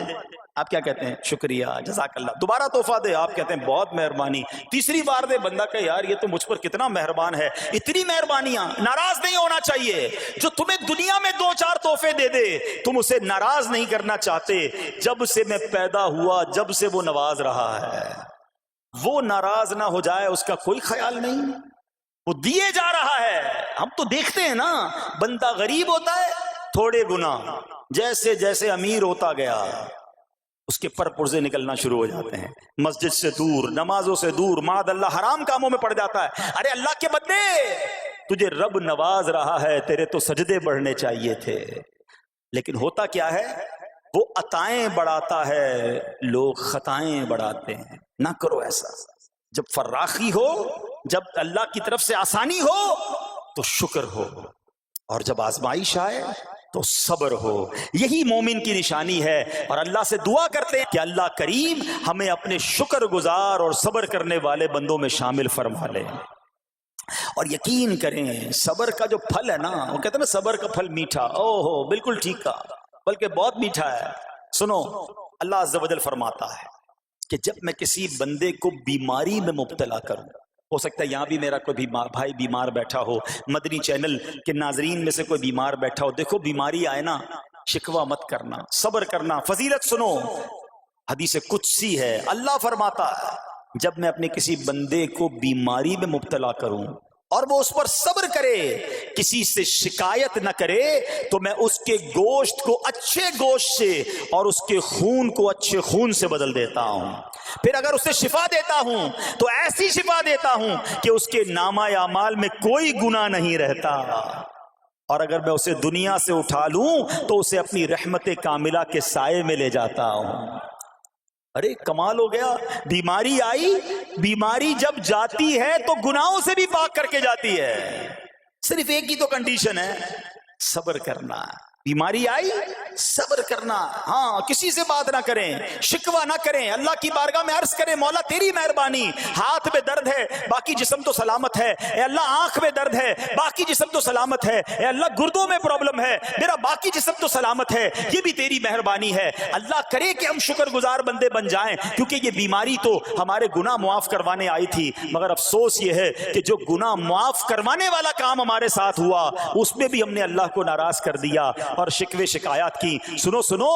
آپ کیا کہتے ہیں؟ شکریہ, جزاک اللہ. دوبارہ تحفہ دے, آپ کہتے ہیں بہت مہربانی. تیسری بار دے, بندہ کہ یار یہ تو مجھ پر کتنا مہربان ہے. اتنی مہربانیاں, ناراض نہیں ہونا چاہیے. جو تمہیں دنیا میں 2-4 تحفے دے دے, تم اسے ناراض نہیں کرنا چاہتے. جب سے میں پیدا ہوا, جب سے وہ نواز رہا ہے, وہ ناراض نہ ہو جائے اس کا کوئی خیال نہیں. وہ دیے جا رہا ہے. ہم تو دیکھتے ہیں نا, بندہ غریب ہوتا ہے, تھوڑے گناہ, جیسے جیسے امیر ہوتا گیا اس کے پر پرزے نکلنا شروع ہو جاتے ہیں, مسجد سے دور, نمازوں سے دور, معاذ اللہ حرام کاموں میں پڑ جاتا ہے. ارے اللہ کے بندے, تجھے رب نواز رہا ہے, تیرے تو سجدے بڑھنے چاہیے تھے. لیکن ہوتا کیا ہے, وہ عطائیں بڑھاتا ہے, لوگ خطائیں بڑھاتے ہیں. نہ کرو ایسا. جب فراخی ہو, جب اللہ کی طرف سے آسانی ہو تو شکر ہو, اور جب آزمائش آئے تو صبر ہو. یہی مومن کی نشانی ہے. اور اللہ سے دعا کرتے ہیں کہ اللہ کریم ہمیں اپنے شکر گزار اور صبر کرنے والے بندوں میں شامل فرما لے. اور یقین کریں صبر کا جو پھل ہے نا, وہ کہتے ہیں نا صبر کا پھل میٹھا. او ہو, بالکل ٹھیک کہا, بلکہ بہت میٹھا ہے. سنو, اللہ عز و جل فرماتا ہے کہ جب میں کسی بندے کو بیماری میں مبتلا کروں, ہو سکتا ہے یہاں بھی میرا کوئی بھائی بیمار بیٹھا ہو, مدنی چینل کے ناظرین میں سے کوئی بیمار بیٹھا ہو. دیکھو بیماری آئے نا, شکوہ مت کرنا, صبر کرنا. فضیلت سنو, حدیث قدسی ہے, اللہ فرماتا ہے جب میں اپنے کسی بندے کو بیماری میں مبتلا کروں اور وہ اس پر صبر کرے، کسی سے شکایت نہ کرے، تو میں اس کے گوشت کو اچھے گوشت سے اور اس کے خون کو اچھے خون سے بدل دیتا ہوں۔ پھر اگر اسے شفا دیتا ہوں تو ایسی شفا دیتا ہوں کہ اس کے نامہ اعمال میں کوئی گناہ نہیں رہتا، اور اگر میں اسے دنیا سے اٹھا لوں تو اسے اپنی رحمت کاملہ کے سائے میں لے جاتا ہوں۔ ارے کمال ہو گیا، بیماری آئی، بیماری جب جاتی ہے تو گناہوں سے بھی پاک کر کے جاتی ہے، صرف ایک ہی تو کنڈیشن ہے، صبر کرنا۔ بیماری آئی، صبر کرنا، ہاں کسی سے بات نہ کریں، شکوہ نہ کریں، اللہ کی بارگاہ میں عرض کریں مولا تیری مہربانی، ہاتھ میں درد ہے باقی جسم تو سلامت ہے، اے اللہ آنکھ میں درد ہے باقی جسم تو سلامت ہے، اے اللہ گردوں میں پرابلم ہے میرا باقی جسم تو سلامت ہے، یہ بھی تیری مہربانی ہے۔ اللہ کرے کہ ہم شکر گزار بندے بن جائیں، کیونکہ یہ بیماری تو ہمارے گناہ معاف کروانے آئی تھی، مگر افسوس یہ ہے کہ جو گناہ معاف کروانے والا کام ہمارے ساتھ ہوا اس میں بھی ہم نے اللہ کو ناراض کر دیا اور شکوے شکایات کی۔ سنو سنو،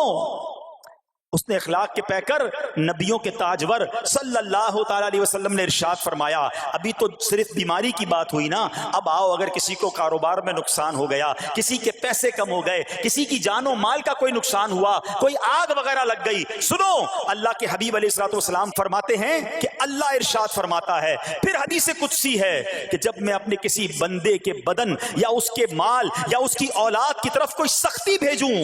اس نے اخلاق کے پیکر نبیوں کے تاجور صلی اللہ تعالی علیہ وسلم نے ارشاد فرمایا، ابھی تو صرف بیماری کی بات ہوئی نا، اب آؤ اگر کسی کو کاروبار میں نقصان ہو گیا، کسی کے پیسے کم ہو گئے، کسی کی جان و مال کا کوئی نقصان ہوا، کوئی آگ وغیرہ لگ گئی، سنو اللہ کے حبیب علیہ الصلوۃ والسلام فرماتے ہیں کہ اللہ ارشاد فرماتا ہے، پھر حدیث قدسی ہے کہ جب میں اپنے کسی بندے کے بدن یا اس کے مال یا اس کی اولاد کی طرف کوئی سختی بھیجوں،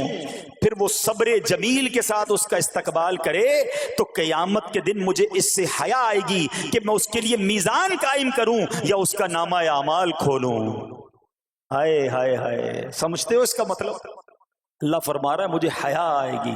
پھر وہ صبر جمیل کے ساتھ اس کا استقبال کرے، تو قیامت کے دن مجھے اس سے حیا آئے گی کہ میں اس کے لیے میزان قائم کروں یا اس کا نامہ اعمال کھولوں۔ ہائے ہائے ہائے، سمجھتے ہو اس کا مطلب؟ اللہ فرما رہا ہے مجھے حیا آئے گی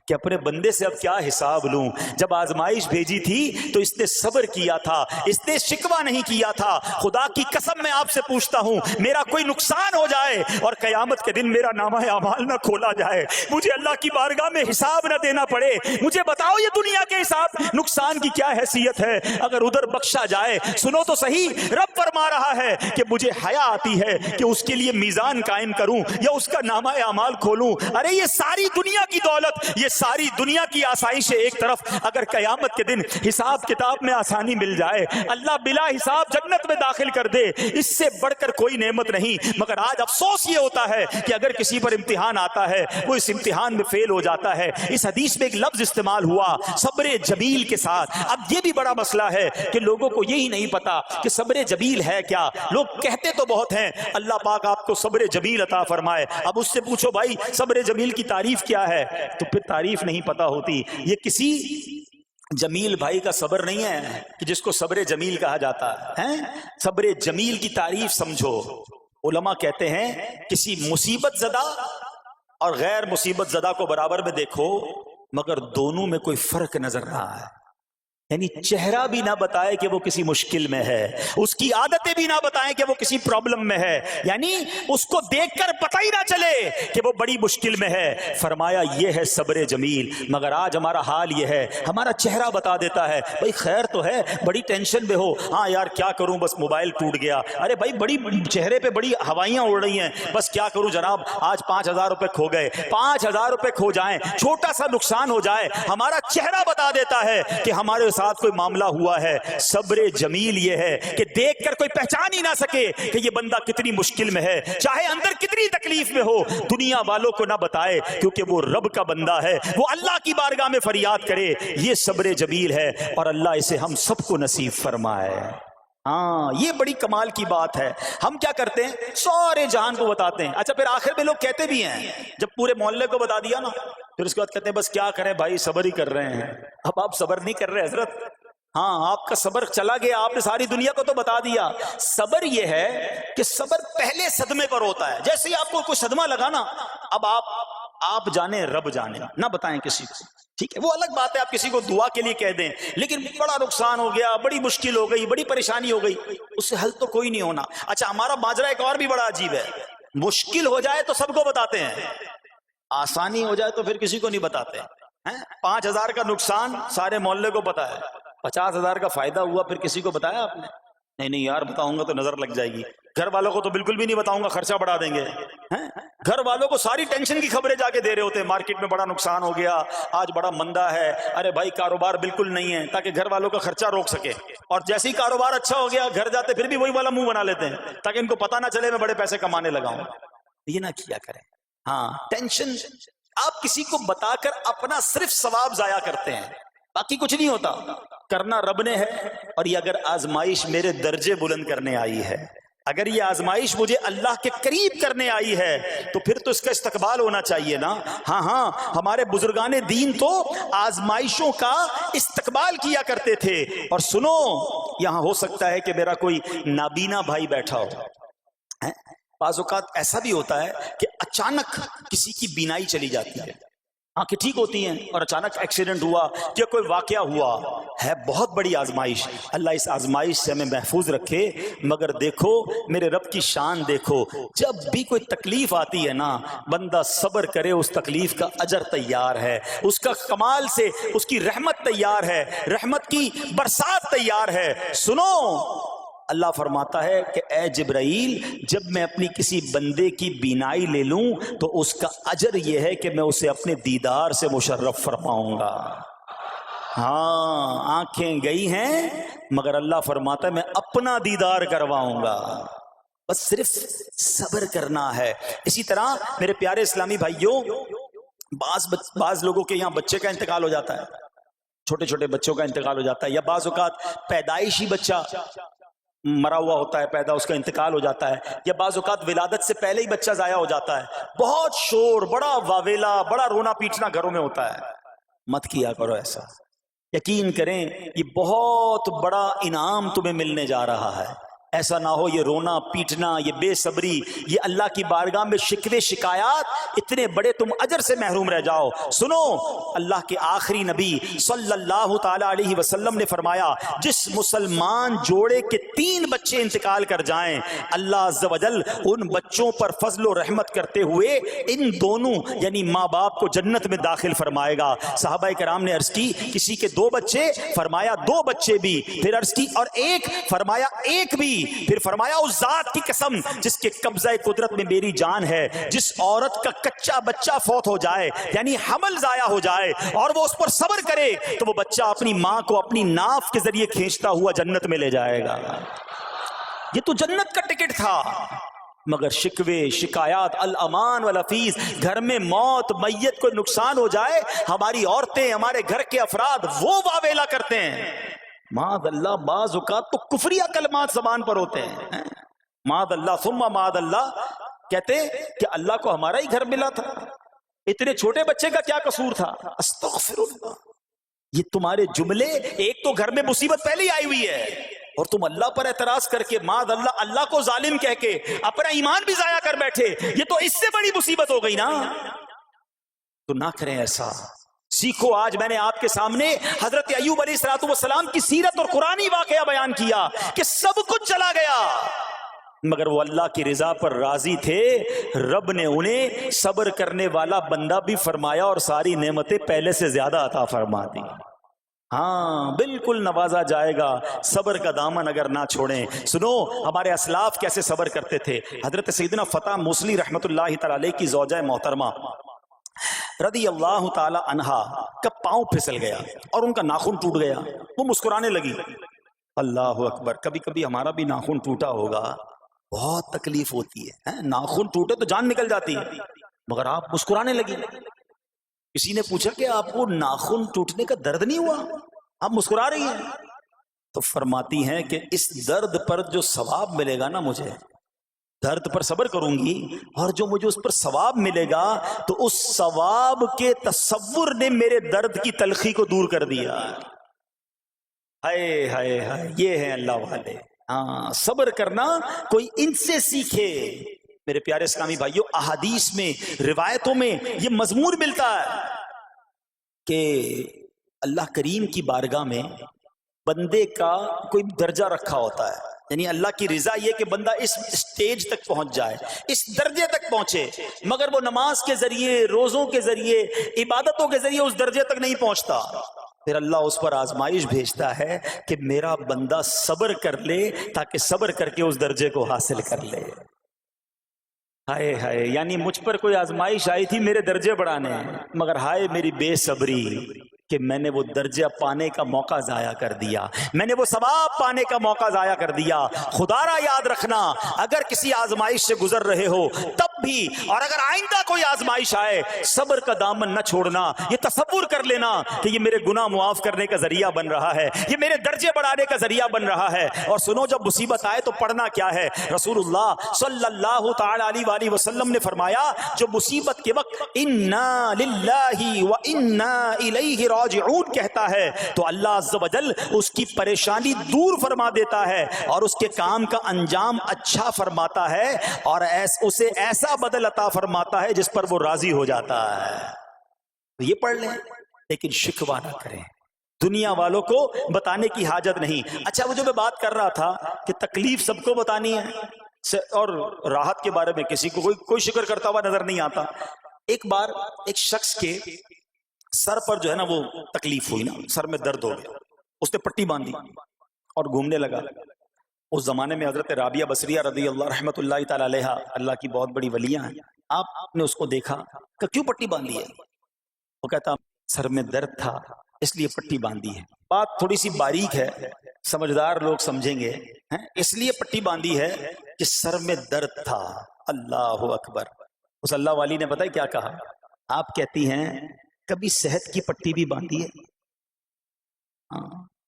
کہ اپنے بندے سے اب کیا حساب لوں۔ جب آزمائش بھیجی تھی تو اس نے صبر کیا تھا، اس نے شکوہ نہیں کیا تھا۔ خدا کی قسم میں آپ سے پوچھتا ہوں، میرا کوئی نقصان ہو جائے اور قیامت کے دن میرا نامہ اعمال نہ کھولا جائے، مجھے اللہ کی بارگاہ میں حساب نہ دینا پڑے، مجھے بتاؤ یہ دنیا کے حساب نقصان کی کیا حیثیت ہے اگر ادھر بخشا جائے۔ سنو تو صحیح، رب فرما رہا ہے کہ مجھے حیا آتی ہے کہ اس کے لیے میزان قائم کروں یا اس کا نامہ اعمال کھولوں۔ ارے یہ ساری دنیا کی دولت، یہ ساری دنیا کی آسائشیں ایک طرف، اگر قیامت کے دن حساب کتاب میں آسانی مل جائے، اللہ بلا حساب جنت میں داخل کر دے، اس سے بڑھ کر کوئی نعمت نہیں۔ مگر آج افسوس یہ ہوتا ہے کہ اگر کسی پر امتحان آتا ہے، وہ اس امتحان میں فیل ہو جاتا ہے۔ اس حدیث میں ایک لفظ استعمال ہوا صبر جمیل کے ساتھ۔ اب یہ بھی بڑا مسئلہ ہے کہ لوگوں کو یہی نہیں پتا کہ صبر جمیل ہے کیا۔ لوگ کہتے تو بہت ہیں اللہ پاک آپ کو صبر جمیل عطا فرمائے، اب اس سے پوچھو بھائی صبر جمیل کی تعریف کیا ہے، تو پھر تعریف نہیں پتا ہوتی۔ یہ کسی جمیل بھائی کا صبر نہیں ہے کہ جس کو صبر جمیل کہا جاتا ہے۔ صبر جمیل کی تعریف سمجھو۔ علماء کہتے ہیں کسی مصیبت زدہ اور غیر مصیبت زدہ کو برابر میں دیکھو، مگر دونوں میں کوئی فرق نظر رہا ہے، یعنی چہرہ بھی نہ بتائے کہ وہ کسی مشکل میں ہے، اس کی عادتیں بھی نہ بتائیں کہ وہ کسی پرابلم میں ہے، یعنی اس کو دیکھ کر پتہ ہی نہ چلے کہ وہ بڑی مشکل میں ہے۔ فرمایا یہ ہے صبر جمیل۔ مگر آج ہمارا حال یہ ہے، ہمارا چہرہ بتا دیتا ہے بھائی خیر تو ہے، بڑی ٹینشن میں ہو، ہاں یار کیا کروں بس موبائل ٹوٹ گیا، ارے بھائی بڑی چہرے پہ بڑی ہوائیاں اڑ رہی ہیں، بس کیا کروں جناب آج 5,000 روپے کھو گئے، 5,000 روپے کھو جائیں، چھوٹا سا نقصان ہو جائے، ہمارا چہرہ بتا دیتا ہے کہ ہمارے ساتھ کوئی معاملہ ہوا ہے۔ صبر جمیل یہ ہے کہ دیکھ کر کوئی پہچان ہی نہ سکے کہ یہ بندہ کتنی مشکل میں ہے، چاہے اندر کتنی تکلیف میں ہو، دنیا والوں کو نہ بتائے کیونکہ وہ رب کا بندہ ہے، وہ اللہ کی بارگاہ میں فریاد کرے۔ یہ صبر جمیل ہے اور اللہ اسے ہم سب کو نصیب فرمائے۔ ہاں یہ بڑی کمال کی بات ہے۔ ہم کیا کرتے ہیں سارے جہان کو بتاتے ہیں، اچھا پھر آخر میں لوگ کہتے بھی ہیں جب پورے محلے کو بتا دیا نا، پھر اس کے بعد کہتے ہیں بس کیا کریں بھائی صبر ہی کر رہے ہیں۔ اب آپ صبر نہیں کر رہے حضرت، ہاں آپ کا صبر چلا گیا، آپ نے ساری دنیا کو تو بتا دیا۔ صبر یہ ہے کہ صبر پہلے صدمے پر ہوتا ہے، جیسے ہی آپ کو کوئی صدمہ لگا نا، اب آپ جانے رب جانے، نہ بتائیں کسی کو، ٹھیک ہے؟ وہ الگ بات ہے آپ کسی کو دعا کے لیے کہہ دیں، لیکن بڑا نقصان ہو گیا، بڑی مشکل ہو گئی، بڑی پریشانی ہو گئی، اس سے حل تو کوئی نہیں ہونا۔ اچھا ہمارا ماجرا ایک اور بھی بڑا عجیب ہے، مشکل ہو جائے تو سب کو بتاتے ہیں، آسانی ہو جائے تو پھر کسی کو نہیں بتاتے ہیں۔ 5,000 کا نقصان سارے محلے کو پتا ہے، 50,000 کا فائدہ ہوا پھر کسی کو بتایا آپ نے؟ نہیں یار بتاؤں گا تو نظر لگ جائے گی، گھر والوں کو تو بالکل بھی نہیں بتاؤں گا، خرچہ بڑھا دیں گے۔ گھر والوں کو ساری ٹینشن کی خبریں جا کے دے رہے ہوتے ہیں، مارکیٹ میں بڑا نقصان ہو گیا، آج بڑا مندہ ہے، ارے بھائی کاروبار بالکل نہیں ہے، تاکہ گھر والوں کا خرچہ روک سکے. اور جیسے ہی کاروبار اچھا ہو گیا گھر جاتے پھر بھی وہی والا منہ بنا لیتے ہیں تاکہ ان کو پتہ نہ چلے میں بڑے پیسے کمانے لگا ہوں. یہ نہ کیا کریں. ہاں ٹینشن آپ کسی کو بتا کر اپنا صرف ثواب ضائع کرتے ہیں، باقی کچھ نہیں ہوتا. کرنا رب نے ہے، اور یہ اگر آزمائش میرے درجے بلند کرنے آئی ہے، اگر یہ آزمائش مجھے اللہ کے قریب کرنے آئی ہے تو پھر تو اس کا استقبال ہونا چاہیے نا. ہاں ہمارے بزرگان دین تو آزمائشوں کا استقبال کیا کرتے تھے. اور سنو، یہاں ہو سکتا ہے کہ میرا کوئی نابینا بھائی بیٹھا ہو. بعض اوقات ایسا بھی ہوتا ہے کہ اچانک کسی کی بینائی چلی جاتی ہے، آنکھیں ٹھیک ہوتی ہیں اور اچانک ایکسیڈنٹ ہوا یا کوئی واقعہ ہوا ہے. بہت بڑی آزمائش. اللہ اس آزمائش سے ہمیں محفوظ رکھے. مگر دیکھو میرے رب کی شان دیکھو، جب بھی کوئی تکلیف آتی ہے نا بندہ صبر کرے، اس تکلیف کا اجر تیار ہے، اس کا کمال سے اس کی رحمت تیار ہے، رحمت کی برسات تیار ہے. سنو، اللہ فرماتا ہے کہ اے جبرائیل، جب میں اپنی کسی بندے کی بینائی لے لوں تو اس کا اجر یہ ہے کہ میں اسے اپنے دیدار سے مشرف فرماؤں گا. ہاں آنکھیں گئی ہیں مگر اللہ فرماتا ہے میں اپنا دیدار کرواؤں گا. بس صرف صبر کرنا ہے. اسی طرح میرے پیارے اسلامی بھائیوں، بعض لوگوں کے یہاں بچے کا انتقال ہو جاتا ہے، چھوٹے چھوٹے بچوں کا انتقال ہو جاتا ہے، یا بعض اوقات پیدائشی بچہ مرا ہوا ہوتا ہے پیدا، اس کا انتقال ہو جاتا ہے، یا بعض اوقات ولادت سے پہلے ہی بچہ ضائع ہو جاتا ہے. بہت شور، بڑا واویلا، بڑا رونا پیٹنا گھروں میں ہوتا ہے. مت کیا کرو ایسا. یقین کریں یہ بہت بڑا انعام تمہیں ملنے جا رہا ہے. ایسا نہ ہو یہ رونا پیٹنا، یہ بے صبری، یہ اللہ کی بارگاہ میں شکوے شکایات، اتنے بڑے تم اجر سے محروم رہ جاؤ. سنو، اللہ کے آخری نبی صلی اللہ تعالی علیہ وسلم نے فرمایا جس مسلمان جوڑے کے 3 بچے انتقال کر جائیں، اللہ عز و جل ان بچوں پر فضل و رحمت کرتے ہوئے ان دونوں یعنی ماں باپ کو جنت میں داخل فرمائے گا. صحابہ کرام نے عرض کی کسی کے 2 بچے، فرمایا 2 بچے بھی، پھر عرض کی اور 1، فرمایا 1 بھی، پھر فرمایا اس ذات کی قسم جس کے قبضہ قدرت میں میری جان ہے، جس عورت کا کچا بچہ فوت ہو جائے یعنی حمل ضائع ہو جائے اور وہ اس پر صبر کرے تو وہ بچہ اپنی ماں کو اپنی ناف کے ذریعے کھینچتا ہوا جنت میں لے جائے گا. یہ تو جنت کا ٹکٹ تھا. مگر شکوے شکایات، الامان والافیز، گھر میں موت میت کو نقصان ہو جائے، ہماری عورتیں، ہمارے گھر کے افراد وہ واویلا کرتے ہیں. معاذ اللہ، بعض اوقات تو کفریہ کلمات زبان پر ہوتے ہیں. معاذ اللہ ثم معاذ اللہ، کہتے کہ اللہ کو ہمارا ہی گھر ملا تھا، اتنے چھوٹے بچے کا کیا قصور تھا. استغفر اللہ. یہ تمہارے جملے، ایک تو گھر میں مصیبت پہلے ہی آئی ہوئی ہے اور تم اللہ پر اعتراض کر کے معاذ اللہ اللہ کو ظالم کہہ کے اپنا ایمان بھی ضائع کر بیٹھے، یہ تو اس سے بڑی مصیبت ہو گئی نا. تو نہ کریں ایسا. سیکھو. آج میں نے آپ کے سامنے حضرت ایوب علیہ السلام کی سیرت اور قرآنی واقعہ بیان کیا کہ سب کچھ چلا گیا مگر وہ اللہ کی رضا پر راضی تھے. رب نے انہیں صبر کرنے والا بندہ بھی فرمایا اور ساری نعمتیں پہلے سے زیادہ عطا فرما دی. ہاں بالکل نوازا جائے گا. صبر کا دامن اگر نہ چھوڑیں. سنو ہمارے اسلاف کیسے صبر کرتے تھے. حضرت سیدنا فتح موصلی رحمت اللہ تعالی علیہ کی زوجہ محترمہ رضی اللہ تعالی عنہا کا پاؤں پھسل گیا اور ان کا ناخن ٹوٹ گیا. وہ مسکرانے لگی. اللہ اکبر. کبھی کبھی ہمارا بھی ناخن ٹوٹا ہوگا، بہت تکلیف ہوتی ہے. ناخن ٹوٹے تو جان نکل جاتی ہے مگر آپ مسکرانے لگی. کسی نے پوچھا کہ آپ کو ناخن ٹوٹنے کا درد نہیں ہوا، آپ مسکرا رہی ہیں؟ تو فرماتی ہیں کہ اس درد پر جو ثواب ملے گا نا، مجھے درد پر صبر کروں گی اور جو مجھے اس پر ثواب ملے گا تو اس ثواب کے تصور نے میرے درد کی تلخی کو دور کر دیا. ہائے ہائے ہائے، یہ ہے اللہ والے. ہاں صبر کرنا کوئی ان سے سیکھے. میرے پیارے اسلامی بھائیوں، احادیث میں، روایتوں میں یہ مضمون ملتا ہے کہ اللہ کریم کی بارگاہ میں بندے کا کوئی درجہ رکھا ہوتا ہے. یعنی اللہ کی رضا یہ کہ بندہ اس سٹیج تک پہنچ جائے، اس درجے تک پہنچے، مگر وہ نماز کے ذریعے، روزوں کے ذریعے، عبادتوں کے ذریعے اس درجے تک نہیں پہنچتا. پھر اللہ اس پر آزمائش بھیجتا ہے کہ میرا بندہ صبر کر لے تاکہ صبر کر کے اس درجے کو حاصل کر لے. ہائے ہائے، یعنی مجھ پر کوئی آزمائش آئی تھی میرے درجے بڑھانے، مگر ہائے میری بے صبری کہ میں نے وہ درجہ پانے کا موقع ضائع کر دیا، میں نے وہ ثواب پانے کا موقع ضائع کر دیا۔ خدا را یاد رکھنا، اگر کسی آزمائش سے گزر رہے ہو تب بھی، اور اگر آئندہ کوئی آزمائش آئے، صبر کا دامن نہ چھوڑنا، یہ تصور کر لینا کہ یہ میرے گناہ معاف کرنے کا ذریعہ بن رہا ہے، یہ میرے درجے بڑھانے کا ذریعہ بن رہا ہے۔ اور سنو، جب مصیبت آئے تو پڑھنا کیا ہے؟ رسول اللہ صلی اللہ تعالی علیہ وآلہ وسلم نے فرمایا، جو مصیبت کے وقت انا للہ و انا الیہ راجعون کہتا ہے تو اللہ عز و جل اس کی پریشانی دور فرما دیتا ہے اور اس کے کام کا انجام اچھا فرماتا ہے، اور اسے ایسا بدل عطا فرماتا ہے جس پر وہ راضی ہو جاتا ہے۔ تو یہ پڑھ لیں، لیکن شکوہ نہ کریں، دنیا والوں کو بتانے کی حاجت نہیں۔ اچھا، وہ جو میں بات کر رہا تھا کہ تکلیف سب کو بتانی ہے اور راحت کے بارے میں کسی کو کوئی شکر کرتا ہوا نظر نہیں آتا۔ ایک بار ایک شخص کے سر پر جو ہے نا وہ تکلیف ہوئی نا، سر میں درد ہو گیا، اس نے پٹی باندھی اور گھومنے لگا۔ اس زمانے میں حضرت رابعہ بصریہ رضی اللہ رحمۃ اللہ تعالی علیہ، اللہ کی بہت بڑی ولیاں ہیں، آپ نے اس کو دیکھا کہ کیوں پٹی باندھی ہے؟ وہ کہتا سر میں درد تھا اس لیے پٹی باندھی ہے۔ بات تھوڑی سی باریک ہے، سمجھدار لوگ سمجھیں گے، اس لیے پٹی باندھی ہے کہ سر میں درد تھا۔ اللہ اکبر۔ اس اللہ والی نے پتہ ہے کیا کہا؟ آپ کہتی ہیں کبھی صحت کی پٹی بھی باندھی ہے؟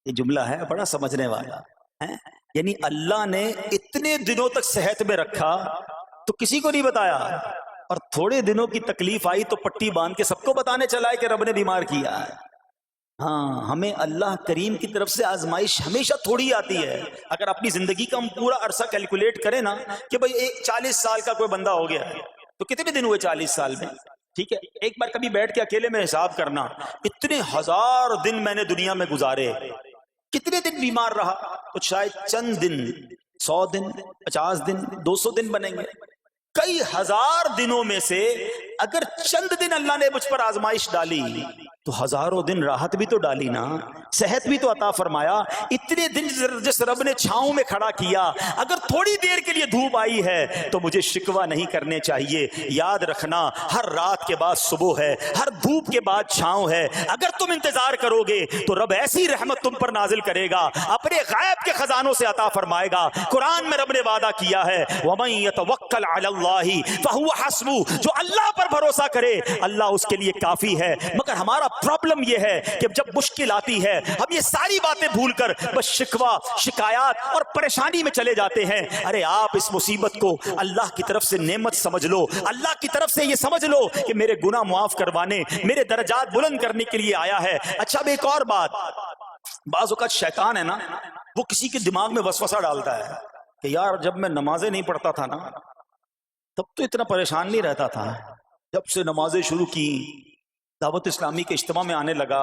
یہ جملہ ہے بڑا سمجھنے والا ہے، یعنی اللہ نے اتنے دنوں تک صحت میں رکھا تو کسی کو نہیں بتایا، اور تھوڑے دنوں کی تکلیف آئی تو پٹی باندھ کے سب کو بتانے چلا ہے کہ رب نے بیمار کیا ہے۔ ہاں، ہمیں اللہ کریم کی طرف سے آزمائش ہمیشہ تھوڑی آتی ہے۔ اگر اپنی زندگی کا ہم پورا عرصہ کیلکولیٹ کریں نا کہ بھئی 40 سال کا کوئی بندہ ہو گیا تو کتنے دن ہوئے 40 سال میں؟ ٹھیک ہے، ایک بار کبھی بیٹھ کے اکیلے میں حساب کرنا، اتنے ہزار دن میں نے دنیا میں گزارے، کتنے دن بیمار رہا؟ تو شاید چند دن، 100 دن، 50 دن، 200 دن بنیں گے۔ کئی ہزار دنوں میں سے اگر چند دن اللہ نے مجھ پر آزمائش ڈالی تو ہزاروں دن راحت بھی تو ڈالی نا، صحت بھی تو عطا فرمایا۔ اتنے دن جس رب نے چھاؤں میں کھڑا کیا، اگر تھوڑی دیر کے لیے دھوپ آئی ہے تو مجھے شکوہ نہیں کرنے چاہیے۔ یاد رکھنا، ہر رات کے بعد صبح ہے، ہر دھوپ کے بعد چھاؤں ہے۔ اگر تم انتظار کرو گے تو رب ایسی رحمت تم پر نازل کرے گا، اپنے غیب کے خزانوں سے عطا فرمائے گا۔ قرآن میں رب نے وعدہ کیا ہے، وَمَن يَتَوَكَّلْ عَلَى اللَّهِ فَهُوَ حَسْبُهُ، جو اللہ پر بھروسہ کرے اللہ اس کے لیے کافی ہے۔ مگر ہمارا پرابلم یہ ہے کہ جب مشکل آتی ہے ہم یہ ساری باتیں بھول کر بس شکوہ، شکایات اور پریشانی میں چلے جاتے ہیں۔ ارے آپ اس مصیبت کو اللہ کی طرف سے نعمت سمجھ لو، اللہ کی طرف سے یہ سمجھ لو کہ میرے گناہ معاف کروانے، میرے درجات بلند کرنے کے لیے آیا ہے۔ اچھا، اب ایک اور بات، بعض اوقات شیطان ہے نا، وہ کسی کے دماغ میں وسوسہ ڈالتا ہے کہ یار جب میں نمازیں نہیں پڑھتا تھا نا تب تو اتنا پریشان نہیں رہتا تھا، جب سے نمازیں شروع کی، دعوت اسلامی کے اجتماع میں آنے لگا،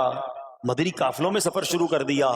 مدنی قافلوں میں سفر شروع کر دیا،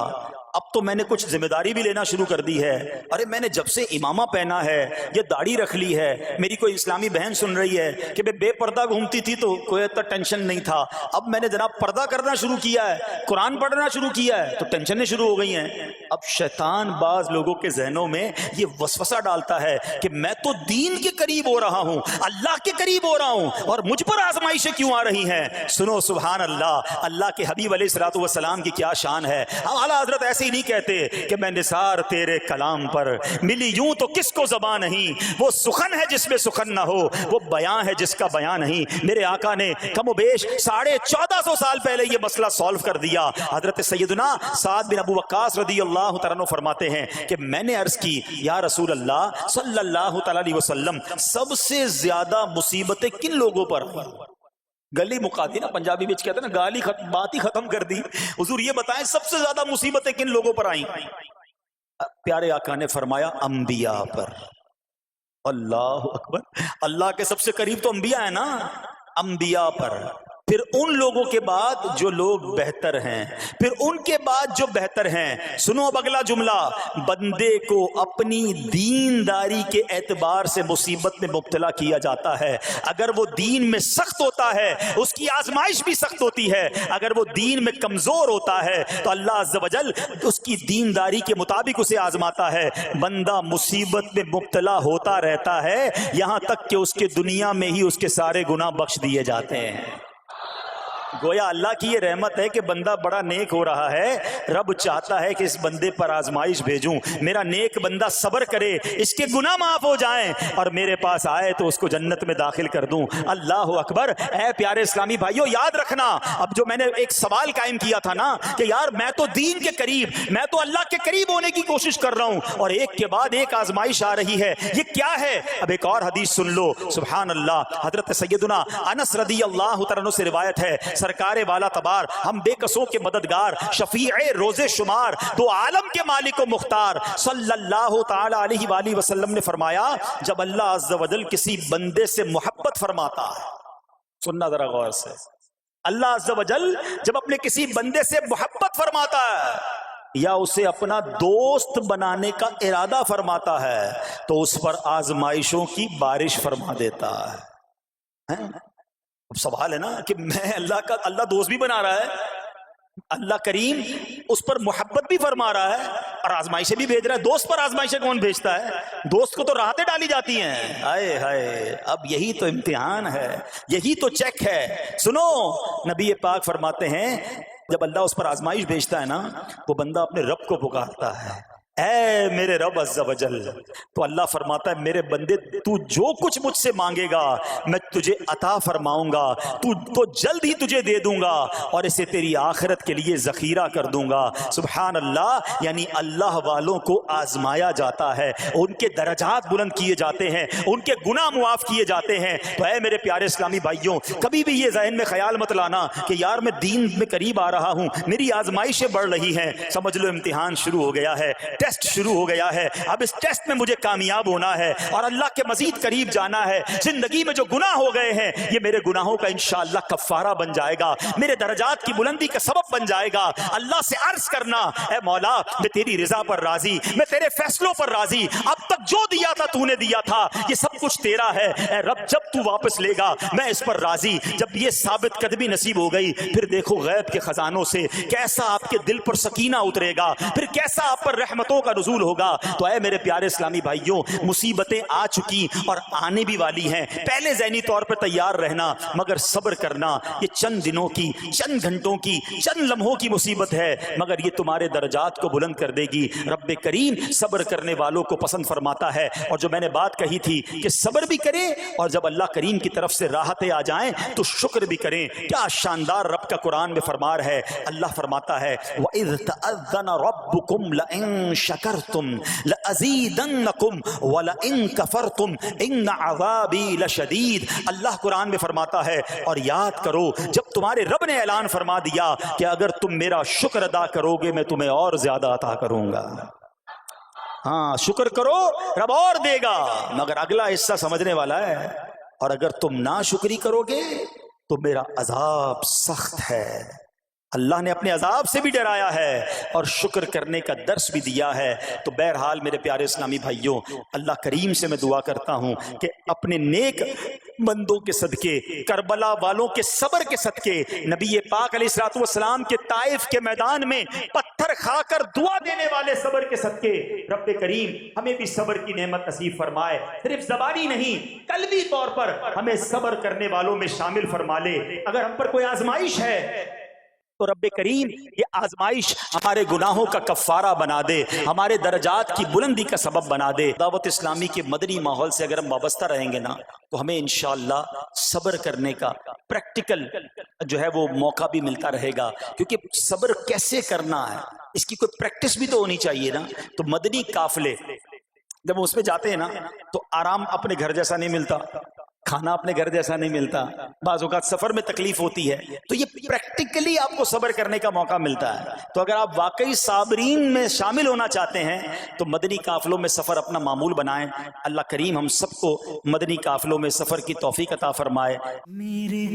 اب تو میں نے کچھ ذمہ داری بھی لینا شروع کر دی ہے۔ ارے میں نے جب سے امامہ پہنا ہے، یہ داڑھی رکھ لی ہے، میری کوئی اسلامی بہن سن رہی ہے کہ میں بے پردہ گھومتی تھی تو کوئی اتنا ٹینشن نہیں تھا، اب میں نے جناب پردہ کرنا شروع کیا ہے، قرآن پڑھنا شروع کیا ہے تو ٹینشنیں شروع ہو گئی ہیں۔ اب شیطان بعض لوگوں کے ذہنوں میں یہ وسوسہ ڈالتا ہے کہ میں تو دین کے قریب ہو رہا ہوں، اللہ کے قریب ہو رہا ہوں، اور مجھ پر آزمائشیں کیوں آ رہی ہیں؟ سنو، سبحان اللہ، اللہ کے حبیب علیہ الصلوۃ والسلام کی کیا شان ہے۔ اعلیٰ حضرت ایسے ہی نہیں کہتے کہ میں نثار تیرے کلام پر، ملی یوں تو کس کو زبان نہیں، وہ سخن ہے جس میں سخن نہ ہو، وہ بیان ہے جس کا بیان نہیں۔ میرے آقا نے کم و بیش 1450 سال پہلے یہ مسئلہ سالو کر دیا۔ حضرت سیدنا سعد بن ابو وقاص رضی اللہ تعالیٰ عنہ فرماتے ہیں کہ میں نے عرض کی، یا رسول اللہ صلی اللہ تعالیٰ علیہ وسلم، سب سے زیادہ مصیبتیں کن لوگوں پر؟ گلی مکا دی نا، پنجابی میں کہتے ہیں نا، گالی بات ہی ختم کر دی۔ حضور یہ بتائیں سب سے زیادہ مصیبتیں کن لوگوں پر آئیں؟ پیارے آقا نے فرمایا انبیاء پر۔ اللہ اکبر، اللہ کے سب سے قریب تو انبیاء ہیں نا، انبیاء پر۔ پھر ان لوگوں کے بعد جو لوگ بہتر ہیں، پھر ان کے بعد جو بہتر ہیں۔ سنو اب اگلا جملہ، بندے کو اپنی دینداری کے اعتبار سے مصیبت میں مبتلا کیا جاتا ہے۔ اگر وہ دین میں سخت ہوتا ہے اس کی آزمائش بھی سخت ہوتی ہے، اگر وہ دین میں کمزور ہوتا ہے تو اللہ عز و جل اس کی دینداری کے مطابق اسے آزماتا ہے۔ بندہ مصیبت میں مبتلا ہوتا رہتا ہے یہاں تک کہ اس کے دنیا میں ہی اس کے سارے گناہ بخش دیے جاتے ہیں۔ گویا اللہ کی یہ رحمت ہے کہ بندہ بڑا نیک ہو رہا ہے، رب چاہتا ہے کہ اس بندے پر آزمائش بھیجوں، میرا نیک بندہ صبر کرے، اس کے گناہ معاف ہو جائیں اور میرے پاس آئے تو اس کو جنت میں داخل کر دوں۔ اللہ اکبر۔ اے پیارے اسلامی بھائیو، یاد رکھنا، اب جو میں نے ایک سوال قائم کیا تھا نا کہ یار میں تو دین کے قریب، میں تو اللہ کے قریب ہونے کی کوشش کر رہا ہوں اور ایک کے بعد ایک آزمائش آ رہی ہے، یہ کیا ہے؟ اب ایک اور حدیث سن لو، سبحان اللہ۔ حضرت سیدنا انس رضی اللہ تعالیٰ عنہ سے روایت ہے، سرکار والا تبار، ہم بے قصوں کے مددگار، شفیع روز شمار، دو عالم کے مالک و مختار صلی اللہ تعالی علیہ وآلہ وسلم نے فرمایا، جب اللہ عز و جل کسی بندے سے محبت فرماتا ہے، سننا ذرا غور سے، اللہ عز و جل جب اپنے کسی بندے سے محبت فرماتا ہے یا اسے اپنا دوست بنانے کا ارادہ فرماتا ہے تو اس پر آزمائشوں کی بارش فرما دیتا ہے۔ اب سوال ہے نا کہ میں اللہ دوست بھی بنا رہا ہے، اللہ کریم اس پر محبت بھی فرما رہا ہے اور آزمائشیں بھی بھیج رہا ہے۔ دوست پر آزمائشیں کون بھیجتا ہے؟ دوست کو تو راحتیں ڈالی جاتی ہیں۔ ہائے ہائے، اب یہی تو امتحان ہے، یہی تو چیک ہے۔ سنو، نبی پاک فرماتے ہیں جب اللہ اس پر آزمائش بھیجتا ہے نا، وہ بندہ اپنے رب کو پکارتا ہے، اے میرے رب عز و جل، تو اللہ فرماتا ہے میرے بندے تو جو کچھ مجھ سے مانگے گا میں تجھے عطا فرماؤں گا، تو جلد ہی تجھے دے دوں گا اور اسے تیری آخرت کے لیے ذخیرہ کر دوں گا۔ سبحان اللہ۔ یعنی اللہ والوں کو آزمایا جاتا ہے، ان کے درجات بلند کیے جاتے ہیں، ان کے گناہ معاف کیے جاتے ہیں۔ تو اے میرے پیارے اسلامی بھائیوں، کبھی بھی یہ ذہن میں خیال مت لانا کہ یار میں دین میں قریب آ رہا ہوں، میری آزمائشیں بڑھ رہی ہیں، سمجھ لو امتحان شروع ہو گیا ہے، ٹیسٹ شروع ہو گیا ہے۔ اب اس ٹیسٹ میں مجھے کامیاب ہونا ہے اور اللہ کے مزید قریب جانا ہے۔ زندگی میں جو گناہ ہو گئے ہیں یہ میرے گناہوں کا انشاءاللہ کفارہ بن جائے گا، میرے درجات کی بلندی کا سبب بن جائے گا۔ اللہ سے عرض کرنا، اے مولا میں تیری رضا پر راضی، میں تیرے فیصلوں پر راضی، اب تک جو دیا تھا تو نے دیا تھا، یہ سب کچھ تیرا ہے۔ اے رب جب تو واپس لے گا میں اس پر راضی۔ جب یہ ثابت قدمی نصیب ہو گئی پھر دیکھو غیب کے خزانوں سے کیسا آپ کے دل پر سکینہ اترے گا، پھر کیسا آپ پر رحمتوں کا نزول ہوگا۔ تو اے میرے پیارے اسلامی بھائیوں، مصیبتیں آ چکی اور آنے بھی والی ہیں، پہلے ذہنی طور پر تیار رہنا مگر صبر کرنا۔ یہ چند دنوں کی، چند گھنٹوں کی، چند لمحوں کی مصیبت ہے مگر یہ تمہارے درجات کو بلند کر دے گی۔ رب کریم صبر کرنے والوں کو پسند فرماتا ہے۔ اور جو میں نے بات کہی تھی کہ صبر بھی کریں اور جب اللہ کریم کی طرف سے راحتیں آ جائیں تو شکر بھی کریں، کیا شاندار رب کا قرآن میں فرمار ہے۔ اللہ فرماتا ہے وَإِذْ تَأَذَّنَ رَبُّكُمْ لَئِن شَكَرْتُمْ لَأَزِيدَنَّكُمْ وَلَئِن كَفَرْتُمْ إِنَّ عَذَابِي لَشَدِيدٌ۔ اللہ قرآن میں فرماتا ہے اور یاد کرو جب تمہارے رب نے اعلان فرما دیا کہ اگر تم میرا شکر ادا کرو گے میں تمہیں اور زیادہ عطا کروں گا۔ ہاں شکر کرو رب اور دے گا، مگر اگلا حصہ سمجھنے والا ہے، اور اگر تم ناشکری کرو گے تو میرا عذاب سخت ہے۔ اللہ نے اپنے عذاب سے بھی ڈرایا ہے اور شکر کرنے کا درس بھی دیا ہے۔ تو بہرحال میرے پیارے اسلامی بھائیوں، اللہ کریم سے میں دعا کرتا ہوں کہ اپنے نیک بندوں کے صدقے، کربلا والوں کے صبر کے صدقے، نبی پاک علیہ الصلوۃ والسلام کے طائف کے میدان میں پتھر کھا کر دعا دینے والے صبر کے صدقے، رب کریم ہمیں بھی صبر کی نعمت نصیب فرمائے، صرف زبانی نہیں قلبی طور پر ہمیں صبر کرنے والوں میں شامل فرما لے۔ اگر ہم پر کوئی آزمائش ہے تو رب کریم یہ آزمائش ہمارے گناہوں کا کفارہ بنا دے، ہمارے درجات کی بلندی کا سبب بنا دے۔ دعوت اسلامی کے مدنی ماحول سے اگر ہم وابستہ رہیں گے نا تو ہمیں انشاءاللہ صبر کرنے کا پریکٹیکل جو ہے وہ موقع بھی ملتا رہے گا، کیونکہ صبر کیسے کرنا ہے اس کی کوئی پریکٹس بھی تو ہونی چاہیے نا۔ تو مدنی قافلے جب اس میں جاتے ہیں نا تو آرام اپنے گھر جیسا نہیں ملتا، کھانا اپنے گھر جیسا نہیں ملتا، بعض اوقات سفر میں تکلیف ہوتی ہے، تو یہ پریکٹیکلی آپ کو صبر کرنے کا موقع ملتا ہے۔ تو اگر آپ واقعی صابرین میں شامل ہونا چاہتے ہیں تو مدنی قافلوں میں سفر اپنا معمول بنائیں۔ اللہ کریم ہم سب کو مدنی قافلوں میں سفر کی توفیق عطا فرمائے۔ میرے